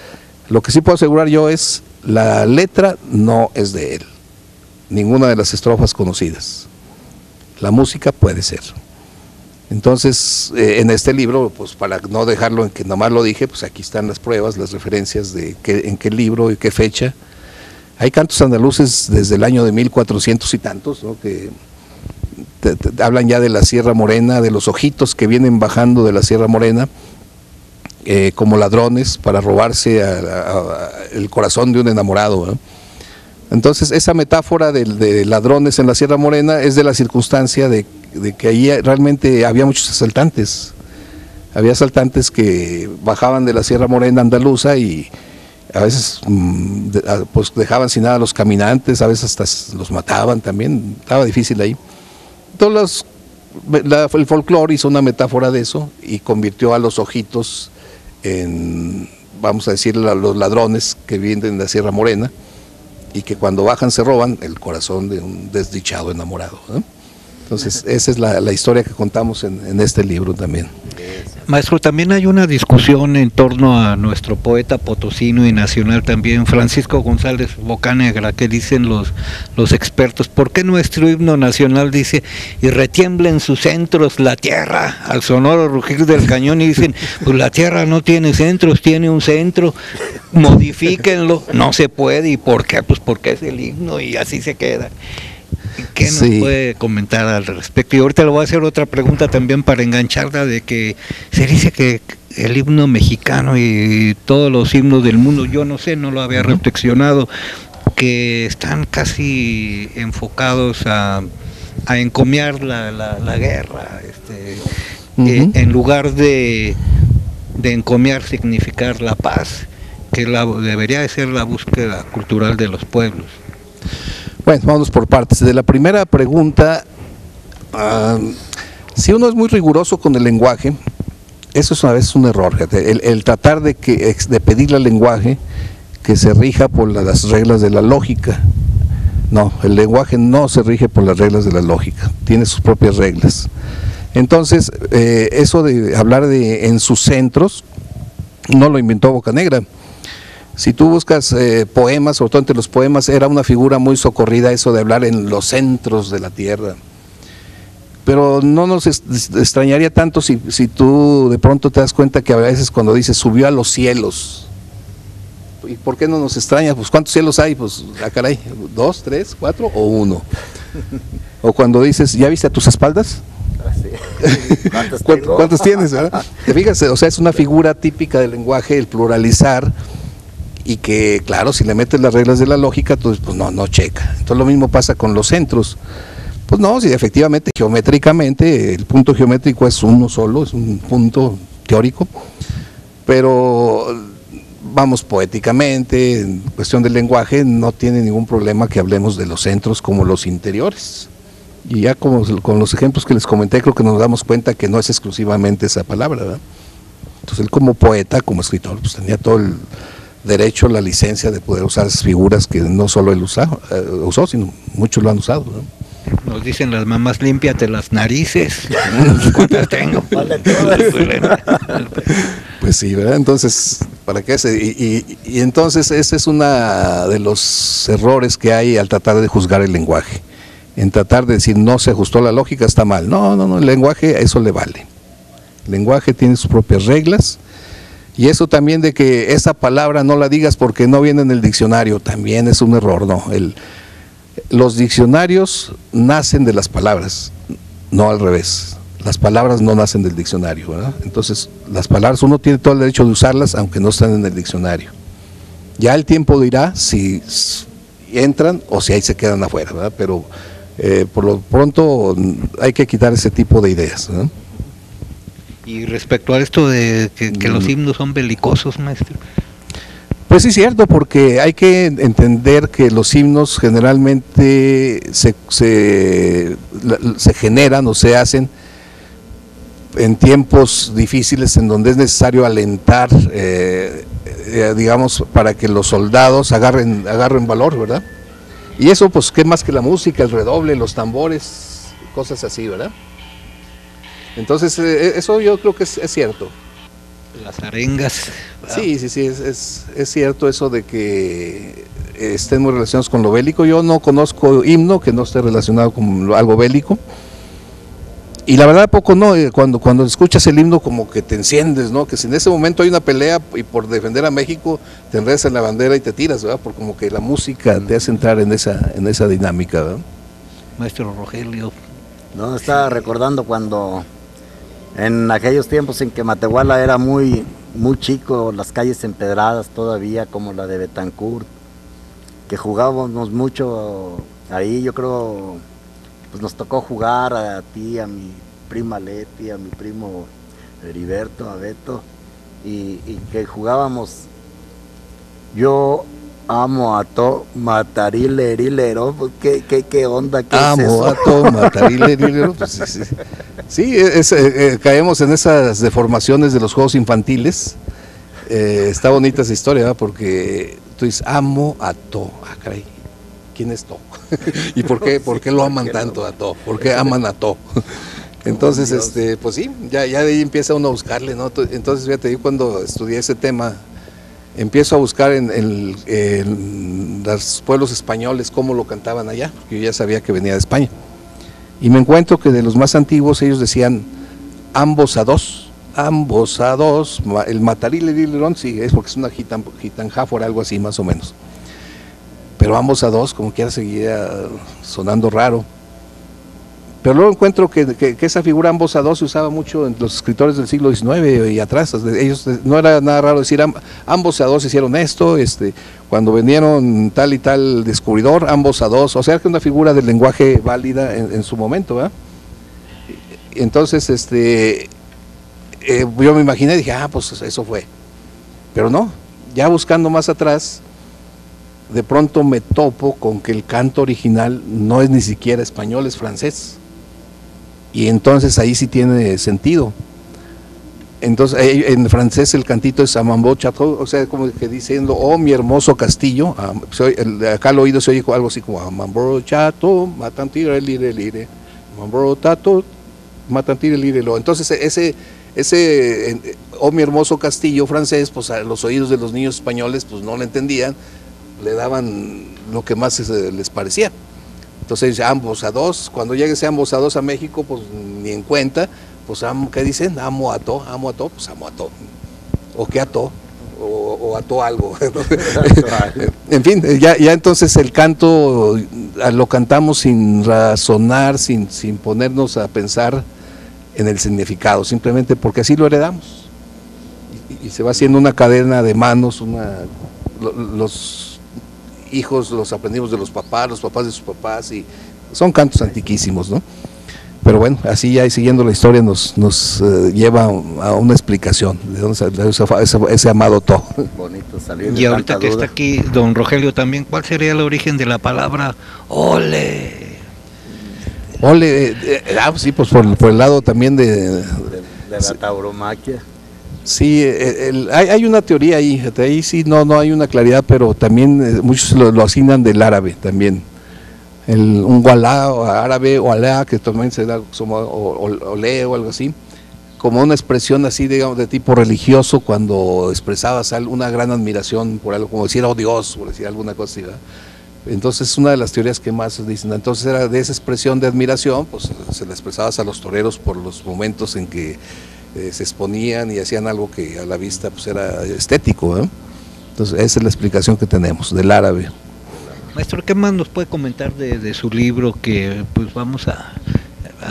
lo que sí puedo asegurar yo es, la letra no es de él, ninguna de las estrofas conocidas. La música puede ser. Entonces, en este libro, pues para no dejarlo en que nomás lo dije, pues aquí están las pruebas, las referencias de en qué libro y qué fecha. Hay cantos andaluces desde el año de 1400 y tantos, ¿no? Que te hablan ya de la Sierra Morena, de los ojitos que vienen bajando de la Sierra Morena, como ladrones para robarse el corazón de un enamorado, ¿no? Entonces esa metáfora de ladrones en la Sierra Morena es de la circunstancia de que ahí realmente había muchos asaltantes. Había asaltantes que bajaban de la Sierra Morena andaluza y a veces pues dejaban sin nada a los caminantes, a veces hasta los mataban también, estaba difícil ahí. Entonces el folclore hizo una metáfora de eso y convirtió a los ojitos en, vamos a decir, los ladrones que vienen de la Sierra Morena y que cuando bajan se roban el corazón de un desdichado enamorado, ¿no? Entonces esa es la historia que contamos en este libro también. Maestro, también hay una discusión en torno a nuestro poeta potosino y nacional también, Francisco González Bocanegra, que dicen los expertos, ¿por qué nuestro himno nacional dice, y retiembla en sus centros la tierra, al sonoro rugir del cañón? Y dicen, pues la tierra no tiene centros, tiene un centro, modifíquenlo. No se puede. ¿Y por qué? Pues porque es el himno y así se queda. ¿Qué nos puede comentar al respecto? Y ahorita le voy a hacer otra pregunta también para engancharla, de que se dice que el himno mexicano y todos los himnos del mundo, yo no sé, no lo había reflexionado, que están casi enfocados a encomiar la guerra, en lugar de encomiar significar la paz, que debería de ser la búsqueda cultural de los pueblos. Bueno, vamos por partes. De la primera pregunta, si uno es muy riguroso con el lenguaje, eso es a veces un error. El tratar de pedirle al lenguaje que se rija por las reglas de la lógica. No, el lenguaje no se rige por las reglas de la lógica, tiene sus propias reglas. Entonces, eso de hablar en sus centros, no lo inventó Bocanegra. Si tú buscas poemas, sobre todo entre los poemas, era una figura muy socorrida eso de hablar en los centros de la tierra. Pero no nos extrañaría tanto si tú de pronto te das cuenta que a veces cuando dices subió a los cielos. ¿Y por qué no nos extraña? Pues ¿cuántos cielos hay? Pues, caray, 2, 3, 4 o 1. O cuando dices, ¿ya viste a tus espaldas? Sí. ¿Cuántos tienes? ¿Verdad? ¿Te fijas? O sea, es una figura típica del lenguaje, el pluralizar, y que, claro, si le metes las reglas de la lógica, entonces pues no checa. Entonces lo mismo pasa con los centros. Pues no, si efectivamente, geométricamente, el punto geométrico es uno solo, es un punto teórico, pero vamos, poéticamente, en cuestión del lenguaje, no tiene ningún problema que hablemos de los centros como los interiores. Y ya con los ejemplos que les comenté, creo que nos damos cuenta que no es exclusivamente esa palabra, ¿verdad? Entonces él como poeta, como escritor, pues tenía todo el derecho, la licencia de poder usar esas figuras que no solo él usó, sino muchos lo han usado, ¿no? Nos dicen las mamás, límpiate las narices. ¿Cuántas tengo? Pues sí, ¿verdad? Entonces, ¿para qué? Y entonces ese es uno de los errores que hay al tratar de juzgar el lenguaje. En tratar de decir no se ajustó la lógica, está mal. No, el lenguaje, eso le vale. El lenguaje tiene sus propias reglas. Y eso también de que esa palabra no la digas porque no viene en el diccionario, también es un error, ¿no? Los diccionarios nacen de las palabras, no al revés. Las palabras no nacen del diccionario, ¿verdad? Entonces, las palabras uno tiene todo el derecho de usarlas aunque no están en el diccionario. Ya el tiempo dirá si entran o si ahí se quedan afuera, ¿verdad? Pero por lo pronto hay que quitar ese tipo de ideas, ¿verdad? Y respecto a esto de que los himnos son belicosos, maestro. Pues sí, es cierto, porque hay que entender que los himnos generalmente se generan o se hacen en tiempos difíciles en donde es necesario alentar, digamos, para que los soldados agarren valor, ¿verdad? Y eso, pues, ¿qué más que la música, el redoble, los tambores, cosas así, ¿verdad? Entonces, eso yo creo que es cierto. Las arengas. Sí, es cierto eso de que estén muy relacionados con lo bélico. Yo no conozco himno que no esté relacionado con algo bélico. Y la verdad poco no, cuando escuchas el himno como que te enciendes, ¿no? Que si en ese momento hay una pelea y por defender a México te enredas en la bandera y te tiras, ¿verdad? Porque como que la música te hace entrar en esa dinámica, ¿verdad? Maestro Rogelio. No, estaba recordando cuando en aquellos tiempos en que Matehuala era muy chico, las calles empedradas todavía, como la de Betancourt, que jugábamos mucho ahí. Yo creo, pues nos tocó jugar a ti, a mi prima Leti, a mi primo Heriberto, a Beto, y que jugábamos Yo amo a to matarile erilero, pues qué onda, qué amo es eso? a to matarile erilero, pues sí, caemos en esas deformaciones de los juegos infantiles. Está bonita esa historia, ¿verdad? Porque tú dices, amo a to, caray, ¿quién es to? ¿Y por qué lo aman tanto a to? ¿Por qué aman a to? Entonces, pues sí, ya de ahí empieza uno a buscarle, ¿no? Entonces, fíjate, yo cuando estudié ese tema, empiezo a buscar en los pueblos españoles cómo lo cantaban allá, porque yo ya sabía que venía de España. Y me encuentro que de los más antiguos ellos decían ambos a dos, el matarile dilerón, sí, es porque es una gitanjáfora, algo así más o menos. Pero ambos a dos, como quiera, seguía sonando raro. Pero luego encuentro que esa figura ambos a dos se usaba mucho en los escritores del siglo XIX y atrás. Ellos, no era nada raro decir ambos a dos hicieron esto, cuando vinieron tal y tal descubridor, ambos a dos. O sea, que una figura del lenguaje válida en su momento, ¿verdad? Entonces, yo me imaginé y dije, pues eso fue. Pero no, ya buscando más atrás, de pronto me topo con que el canto original no es ni siquiera español, es francés. Y entonces ahí sí tiene sentido. Entonces en francés el cantito es Amambo Chateau, o sea, como que diciendo, oh mi hermoso castillo. Acá al oído se oye algo así como Amambo Chateau, matantire lire lire, Amambo Chateau, matantire lire lo. Entonces ese oh mi hermoso castillo francés, pues a los oídos de los niños españoles pues no lo entendían, le daban lo que más les parecía. Entonces dice ambos a dos, cuando llegue ese ambos a dos a México, pues ni en cuenta, pues ¿qué dicen? Amo a to, pues amo a to. O que a to, o a to algo. En fin, ya entonces el canto lo cantamos sin razonar, sin ponernos a pensar en el significado, simplemente porque así lo heredamos. Y se va haciendo una cadena de manos, los hijos los aprendimos de los papás de sus papás, y son cantos antiquísimos, ¿no? Pero bueno, así ya siguiendo la historia nos lleva a una explicación de dónde salió ese amado to. Bonito salir. Y ahorita que está aquí don Rogelio también, ¿cuál sería el origen de la palabra ole? Ole, sí, pues por el lado también de la tauromaquia. Sí, hay una teoría ahí sí no hay una claridad, pero también muchos lo asignan del árabe también. Un walá o árabe o alá, que también se da como olé o algo así, como una expresión así, digamos, de tipo religioso, cuando expresabas una gran admiración por algo, como decir, oh Dios, por decir alguna cosa así, ¿verdad? Entonces es una de las teorías que más dicen. Entonces era de esa expresión de admiración, pues se la expresabas a los toreros por los momentos en que se exponían y hacían algo que a la vista pues era estético, ¿eh? Entonces esa es la explicación que tenemos del árabe. Maestro, ¿qué más nos puede comentar de su libro que pues vamos a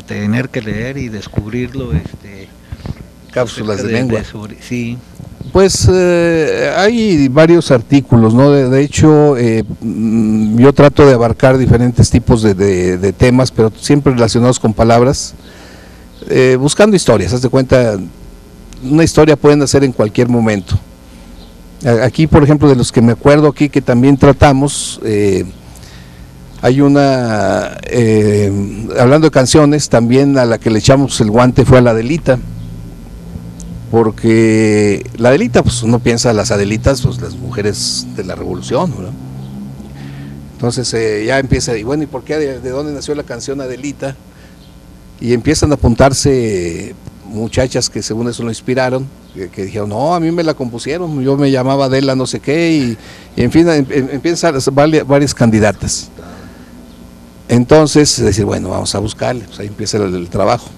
tener que leer y descubrirlo? Cápsulas de lengua. Sí. Pues hay varios artículos, ¿no? De hecho, yo trato de abarcar diferentes tipos de temas, pero siempre relacionados con palabras, buscando historias. Haz de cuenta, una historia pueden hacer en cualquier momento. Aquí, por ejemplo, de los que me acuerdo aquí que también tratamos, hay una, hablando de canciones, también a la que le echamos el guante fue a la Adelita, porque la Adelita, pues uno piensa las Adelitas, pues las mujeres de la Revolución, ¿verdad? Entonces ya empieza, y bueno, ¿y por qué? ¿De dónde nació la canción Adelita? Y empiezan a apuntarse muchachas que según eso lo inspiraron, que dijeron, no, a mí me la compusieron, yo me llamaba Adela no sé qué, y en fin, empiezan varias candidatas. Entonces, decir, bueno, vamos a buscarle, pues ahí empieza el trabajo.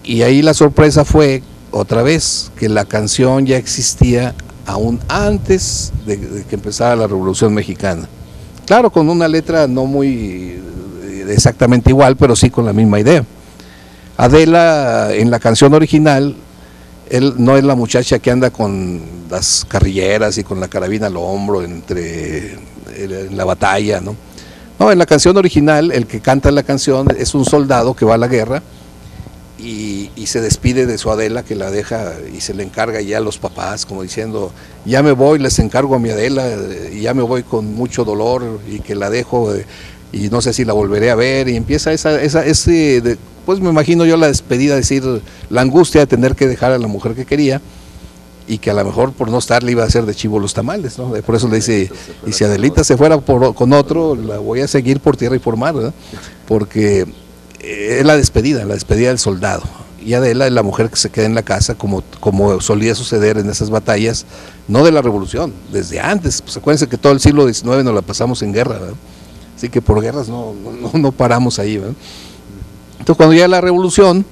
Y ahí la sorpresa fue, otra vez, que la canción ya existía aún antes de que empezara la Revolución Mexicana. Claro, con una letra no muy exactamente igual, pero sí con la misma idea. Adela, en la canción original, él no es la muchacha que anda con las carrilleras y con la carabina al hombro en la batalla, ¿no? No, en la canción original, el que canta la canción es un soldado que va a la guerra y se despide de su Adela, que la deja y se le encarga ya a los papás, como diciendo, ya me voy, les encargo a mi Adela, y ya me voy con mucho dolor y que la dejo, y no sé si la volveré a ver, y empieza pues me imagino yo la despedida, decir, la angustia de tener que dejar a la mujer que quería, y que a lo mejor por no estar le iba a hacer de chivo los tamales, ¿no? Por eso le dice, y si Adelita se fuera con otro, la voy a seguir por tierra y por mar, ¿verdad? Porque es la despedida del soldado, y Adela es la mujer que se queda en la casa, como solía suceder en esas batallas, no de la Revolución, desde antes. Pues acuérdense que todo el siglo XIX nos la pasamos en guerra, ¿verdad? Así que por guerras no paramos ahí, ¿verdad? Entonces cuando llega la Revolución,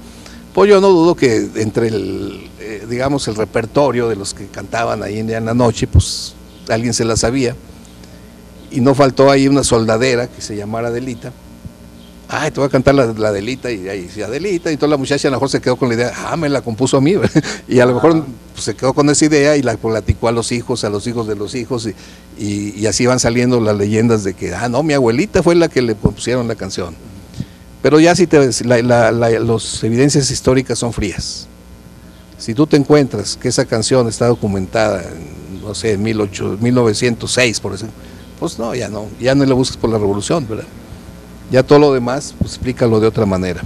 pues yo no dudo que entre digamos el repertorio de los que cantaban ahí en la noche, pues alguien se la sabía, y no faltó ahí una soldadera que se llamara Adelita. Ay, te voy a cantar la Adelita, y ahí sí, Adelita, y toda la muchacha a lo mejor se quedó con la idea, me la compuso a mí, ¿verdad? Y a lo mejor pues, se quedó con esa idea y la platicó a los hijos de los hijos, y así van saliendo las leyendas de que, no, mi abuelita fue la que le compusieron la canción. Pero ya si las evidencias históricas son frías. Si tú te encuentras que esa canción está documentada, no sé, en 1906, por ejemplo, pues ya no la busques por la Revolución, ¿verdad? Ya todo lo demás, pues explícalo de otra manera.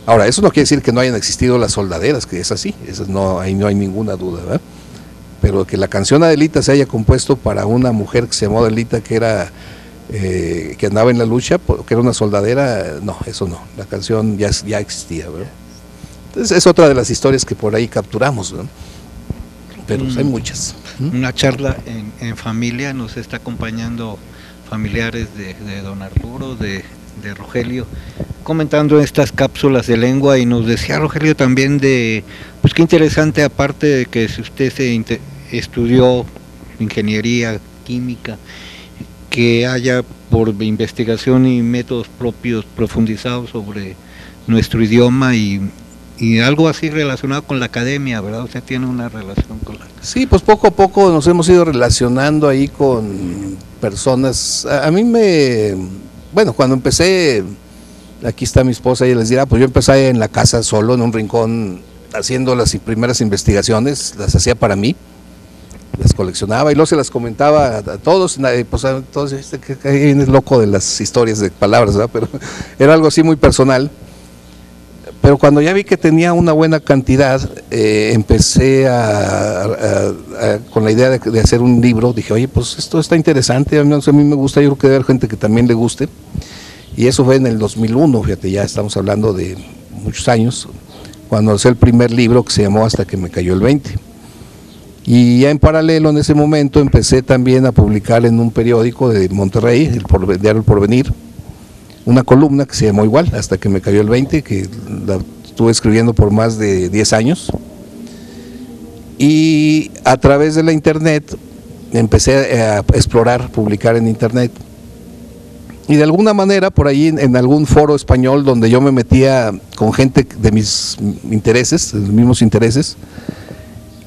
Ahora, eso no quiere decir que no hayan existido las soldaderas, que es así, ahí no hay ninguna duda, ¿verdad? Pero que la canción Adelita se haya compuesto para una mujer que se llamó Adelita, que andaba en la lucha, que era una soldadera, no, eso no, la canción ya existía, ¿verdad? Entonces es otra de las historias que por ahí capturamos, ¿no? Pero hay muchas. Una charla en familia, nos está acompañando familiares de don Arturo, de Rogelio, comentando estas cápsulas de lengua, y nos decía Rogelio también pues qué interesante, aparte de que si usted estudió ingeniería química, que haya por investigación y métodos propios profundizados sobre nuestro idioma y algo así relacionado con la academia, ¿verdad? Usted tiene una relación con la... Sí, pues poco a poco nos hemos ido relacionando ahí con personas. A mí bueno, cuando empecé, aquí está mi esposa, ella les dirá, pues yo empecé en la casa solo, en un rincón, haciendo las primeras investigaciones, las hacía para mí, las coleccionaba y luego se las comentaba a todos, pues todos, que es loco de las historias de palabras, ¿verdad? Pero era algo así muy personal. Pero cuando ya vi que tenía una buena cantidad, empecé con la idea de hacer un libro. Dije, oye, pues esto está interesante, a mí me gusta, yo creo que debe haber gente que también le guste. Y eso fue en el 2001, fíjate, ya estamos hablando de muchos años, cuando hice el primer libro que se llamó Hasta que me cayó el 20. Y ya en paralelo en ese momento empecé también a publicar en un periódico de Monterrey, el diario El Porvenir, una columna que se llamó igual, Hasta que me cayó el 20, que la estuve escribiendo por más de 10 años. Y a través de la internet empecé a explorar, publicar en internet. Y de alguna manera, por ahí en algún foro español donde yo me metía con gente de mis intereses, de los mismos intereses,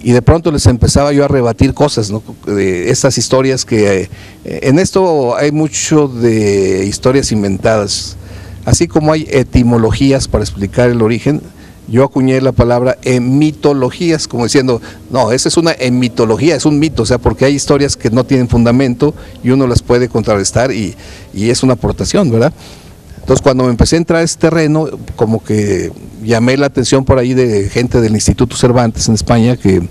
y de pronto les empezaba yo a rebatir cosas, ¿no? De estas historias que en esto hay mucho de historias inventadas, así como hay etimologías para explicar el origen. Yo acuñé la palabra mitologías, como diciendo, no, esa es una mitología, es un mito, o sea, porque hay historias que no tienen fundamento y uno las puede contrarrestar y es una aportación, ¿verdad? Entonces, cuando me empecé a entrar a este terreno, como que llamé la atención por ahí de gente del Instituto Cervantes en España, que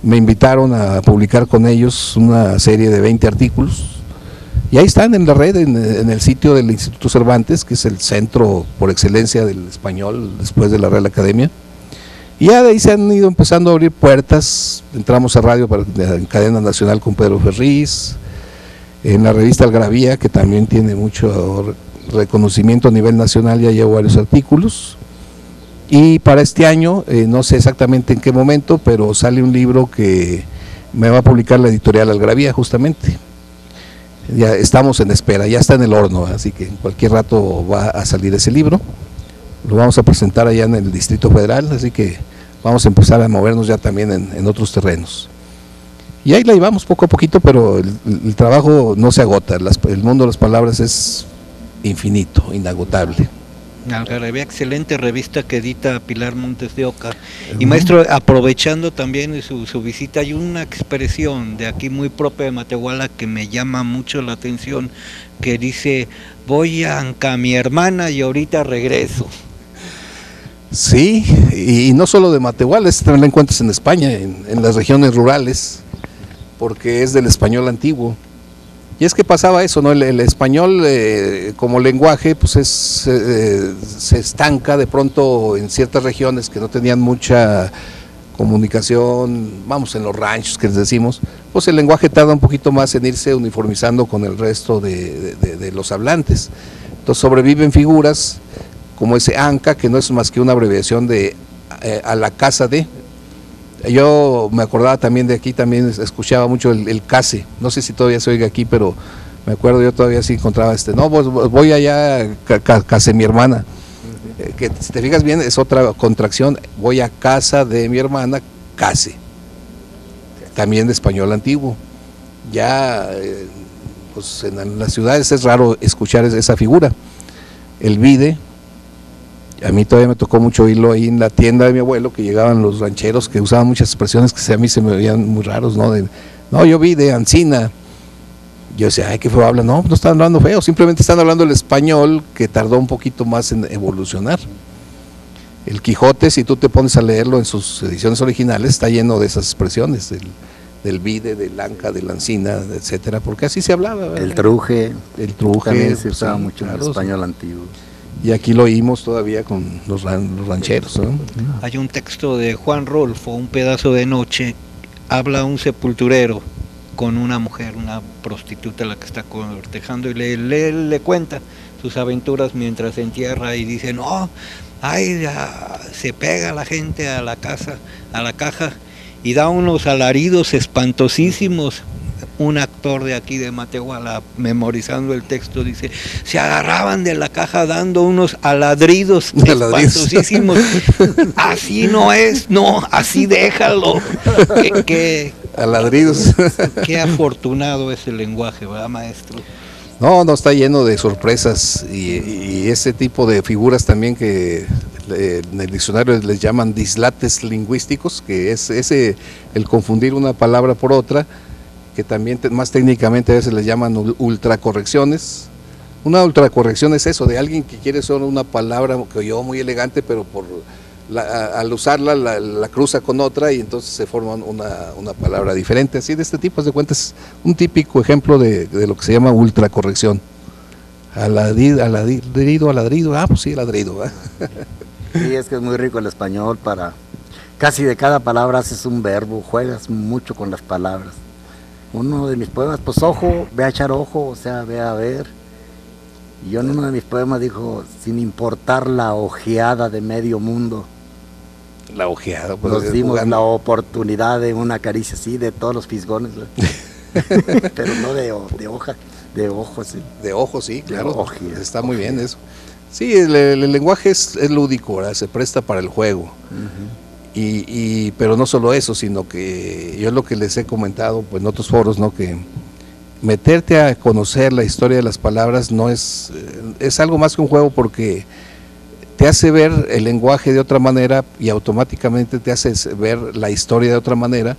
me invitaron a publicar con ellos una serie de 20 artículos. Y ahí están en la red, en el sitio del Instituto Cervantes, que es el centro por excelencia del español después de la Real Academia. Y ya de ahí se han ido empezando a abrir puertas. Entramos a radio en cadena nacional con Pedro Ferriz, en la revista Algarabía, que también tiene mucho reconocimiento a nivel nacional, ya llevo varios artículos. Y para este año, no sé exactamente en qué momento, pero sale un libro que me va a publicar la editorial Algarabía justamente. Ya estamos en espera, ya está en el horno, así que en cualquier rato va a salir ese libro. Lo vamos a presentar allá en el Distrito Federal, así que vamos a empezar a movernos ya también en otros terrenos. Y ahí la llevamos poco a poquito, pero el trabajo no se agota, el mundo de las palabras es infinito, inagotable. Algarabía, excelente revista que edita Pilar Montes de Oca. Y maestro, aprovechando también su visita, hay una expresión de aquí muy propia de Matehuala que me llama mucho la atención, que dice, voy a Anca mi hermana y ahorita regreso. Sí, y no solo de Matehuala, también la encuentras en España, en las regiones rurales, porque es del español antiguo. Y es que pasaba eso, ¿no? El español como lenguaje pues se estanca de pronto en ciertas regiones que no tenían mucha comunicación, vamos, en los ranchos que les decimos, pues el lenguaje tarda un poquito más en irse uniformizando con el resto de los hablantes. Entonces sobreviven figuras como ese Anca, que no es más que una abreviación de a la casa de. Yo me acordaba también de aquí, también escuchaba mucho el case, no sé si todavía se oiga aquí, pero me acuerdo yo todavía sí encontraba no, pues voy allá, case mi hermana, que si te fijas bien es otra contracción, voy a casa de mi hermana, case, también de español antiguo. Ya pues en las ciudades es raro escuchar esa figura. El vide, a mí todavía me tocó mucho oírlo ahí en la tienda de mi abuelo, que llegaban los rancheros que usaban muchas expresiones que a mí se me veían muy raros, ¿no? No, yo vi de Ancina. Yo decía, ay, qué feo habla. No, no están hablando feo, simplemente están hablando el español que tardó un poquito más en evolucionar. El Quijote, si tú te pones a leerlo en sus ediciones originales, está lleno de esas expresiones, del vide, del anca, de la Ancina, etcétera, porque así se hablaba, ¿verdad? El truje también se usaba mucho en el español antiguo. Y aquí lo oímos todavía con los rancheros, ¿no? Hay un texto de Juan Rolfo, Un pedazo de noche, habla un sepulturero con una mujer, una prostituta la que está cortejando, y le cuenta sus aventuras mientras se entierra y dice, no, ay, se pega la gente a la caja y da unos alaridos espantosísimos. Un actor de aquí de Matehuala, memorizando el texto, dice, se agarraban de la caja dando unos aladridos espantosísimos. Así no es, no, así déjalo. Aladridos. Qué afortunado es el lenguaje, ¿verdad, maestro? No, está lleno de sorpresas y ese tipo de figuras también que en el diccionario les llaman dislates lingüísticos, que es el confundir una palabra por otra, que también más técnicamente a veces les llaman ultracorrecciones. Una ultracorrección es eso, de alguien que quiere solo una palabra que oyó muy elegante, pero al usarla la cruza con otra y entonces se forma una palabra diferente. Así de este tipo, de cuentas, un típico ejemplo de lo que se llama ultracorrección. Aladrido, pues sí, ladrido. Sí, es que es muy rico el español, casi de cada palabra haces un verbo, juegas mucho con las palabras. Uno de mis poemas, pues ojo, ve a echar ojo, o sea, ve a ver. Y yo en uno de mis poemas dijo, sin importar la ojeada de medio mundo, La ojeada. Pues, nos dimos jugando. la oportunidad de una caricia así de todos los fisgones, pero no de hoja, de ojos, sí. De ojos, sí, claro. Ojía, está muy bien eso. Sí, el lenguaje es lúdico, ¿verdad? Se presta para el juego. Pero no solo eso, sino que yo lo que les he comentado pues, en otros foros, ¿no? Que meterte a conocer la historia de las palabras no es algo más que un juego, porque te hace ver el lenguaje de otra manera y automáticamente te hace ver la historia de otra manera,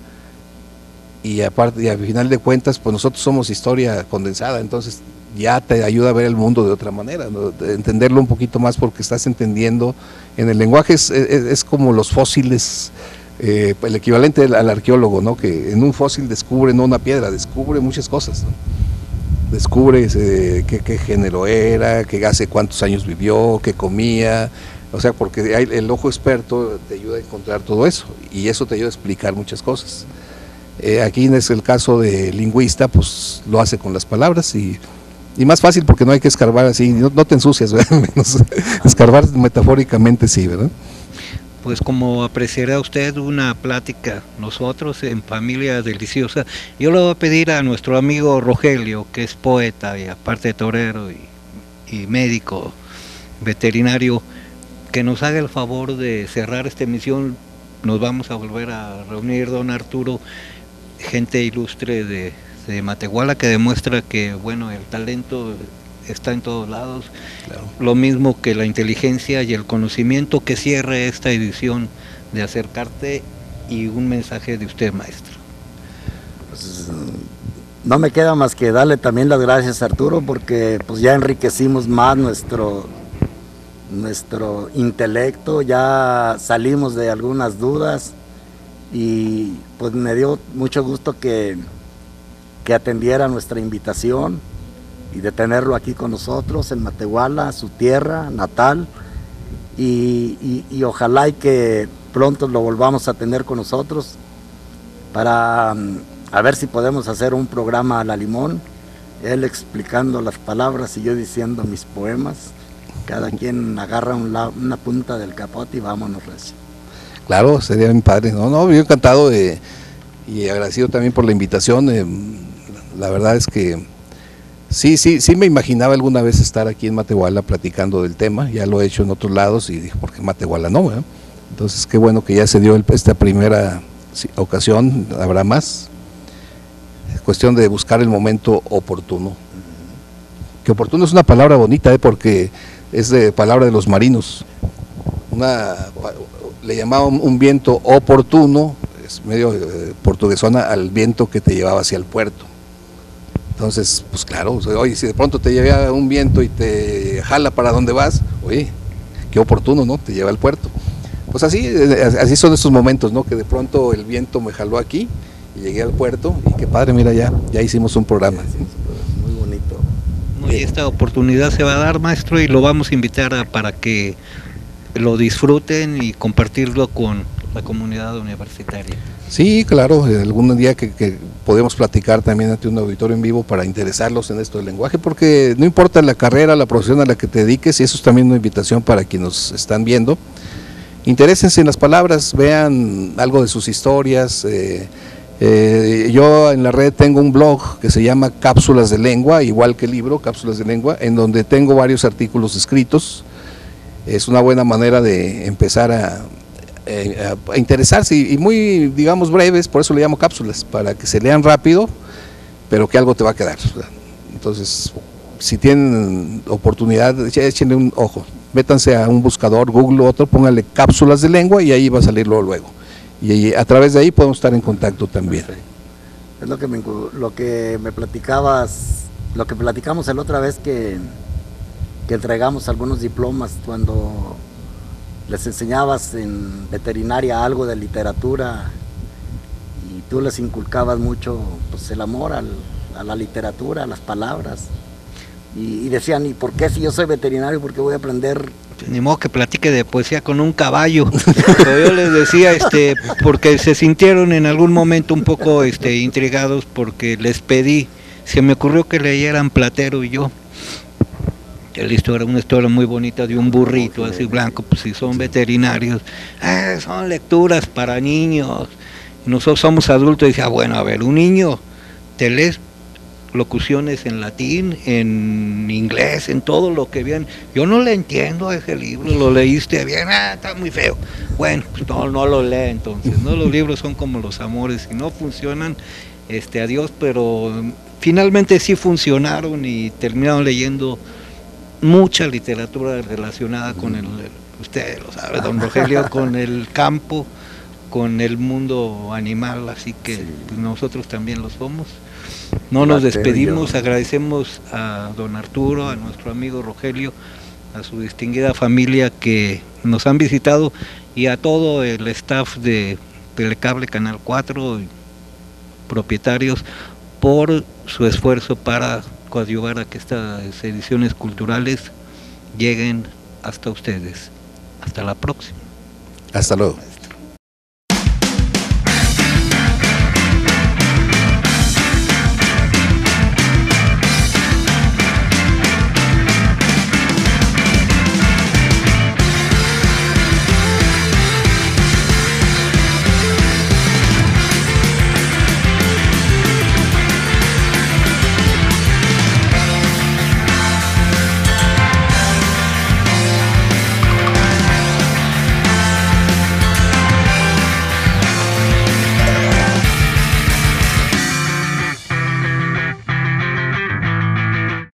y aparte, y al final de cuentas, pues nosotros somos historia condensada, entonces ya te ayuda a ver el mundo de otra manera, ¿no? Entenderlo un poquito más, porque estás entendiendo. En el lenguaje es como los fósiles, el equivalente al arqueólogo, ¿no? Que en un fósil descubre no una piedra, descubre muchas cosas, ¿no? Descubre qué género era, hace cuántos años vivió, qué comía, o sea, porque el ojo experto te ayuda a encontrar todo eso, y eso te ayuda a explicar muchas cosas. Aquí es el caso de lingüista, pues lo hace con las palabras, y más fácil porque no hay que escarbar así, no te ensucias, ¿verdad? Menos escarbar metafóricamente sí, ¿verdad? Pues como apreciará usted una plática, nosotros en familia deliciosa, yo le voy a pedir a nuestro amigo Rogelio, que es poeta y aparte de torero y médico veterinario, que nos haga el favor de cerrar esta emisión. Nos vamos a volver a reunir, don Arturo, gente ilustre de Matehuala, que demuestra que bueno, el talento está en todos lados, claro. Lo mismo que la inteligencia y el conocimiento, que cierre esta edición de Acercarte, y un mensaje de usted, maestro. Pues, no me queda más que darle también las gracias a Arturo, porque pues ya enriquecimos más nuestro intelecto, ya salimos de algunas dudas, y pues me dio mucho gusto que atendiera nuestra invitación y de tenerlo aquí con nosotros en Matehuala, su tierra natal, y ojalá y que pronto lo volvamos a tener con nosotros para a ver si podemos hacer un programa a la limón, él explicando las palabras y yo diciendo mis poemas, cada quien agarra una punta del capote y vámonos recio. Claro, sería bien padre, no, yo encantado y agradecido también por la invitación. La verdad es que sí me imaginaba alguna vez estar aquí en Matehuala platicando del tema, ya lo he hecho en otros lados y dije, ¿por qué Matehuala no? ¿Eh? Entonces qué bueno que ya se dio esta primera ocasión, habrá más. Es cuestión de buscar el momento oportuno. Que oportuno es una palabra bonita, porque es de palabra de los marinos. Le llamaban un viento oportuno, es medio portuguesona, al viento que te llevaba hacia el puerto. Entonces, pues claro, oye, si de pronto te lleva un viento y te jala para donde vas, oye, qué oportuno, ¿no? Te lleva al puerto. Pues así son estos momentos, ¿no? Que de pronto el viento me jaló aquí y llegué al puerto, y qué padre, mira, ya hicimos un programa. Muy bonito. Y esta oportunidad se va a dar, maestro, y lo vamos a invitar para que lo disfruten y compartirlo con la comunidad universitaria. Sí, claro, algún día que podemos platicar también ante un auditorio en vivo para interesarlos en esto del lenguaje, porque no importa la carrera, la profesión a la que te dediques, y eso es también una invitación para quienes nos están viendo. Interésense en las palabras, vean algo de sus historias. Yo en la red tengo un blog que se llama Cápsulas de Lengua, igual que el libro Cápsulas de Lengua, en donde tengo varios artículos escritos. Es una buena manera de empezar a interesarse, y muy, digamos, breves, por eso le llamo cápsulas, para que se lean rápido, pero que algo te va a quedar. Entonces, si tienen oportunidad, échenle un ojo, métanse a un buscador, Google o otro, pónganle Cápsulas de Lengua y ahí va a salir luego. Y a través de ahí podemos estar en contacto también. Es lo que me platicabas, lo que platicamos la otra vez que entregamos algunos diplomas cuando les enseñabas en veterinaria algo de literatura, y tú les inculcabas mucho pues el amor a la literatura, a las palabras, y decían, ¿y por qué si yo soy veterinario, por qué voy a aprender? Ni modo que platique de poesía con un caballo. Pero yo les decía, porque se sintieron en algún momento un poco intrigados, porque les pedí, se me ocurrió que leyeran Platero y yo. una historia muy bonita de un burrito así blanco, pues si son veterinarios, son lecturas para niños. Nosotros somos adultos y decía, bueno, a ver, un niño te lees locuciones en latín, en inglés, en todo lo que viene. Yo no le entiendo a ese libro, lo leíste bien, está muy feo. Bueno, pues no lo lee entonces, ¿no? Los libros son como los amores, si no funcionan, adiós, pero finalmente sí funcionaron y terminaron leyendo mucha literatura relacionada con usted lo sabe, don Rogelio, con el campo, con el mundo animal, así que pues nosotros también lo somos. No nos despedimos, agradecemos a don Arturo, a nuestro amigo Rogelio, a su distinguida familia que nos han visitado y a todo el staff de Telecable Canal 4, propietarios, por su esfuerzo para coadyuvar a que estas ediciones culturales lleguen hasta ustedes. Hasta la próxima. Hasta luego.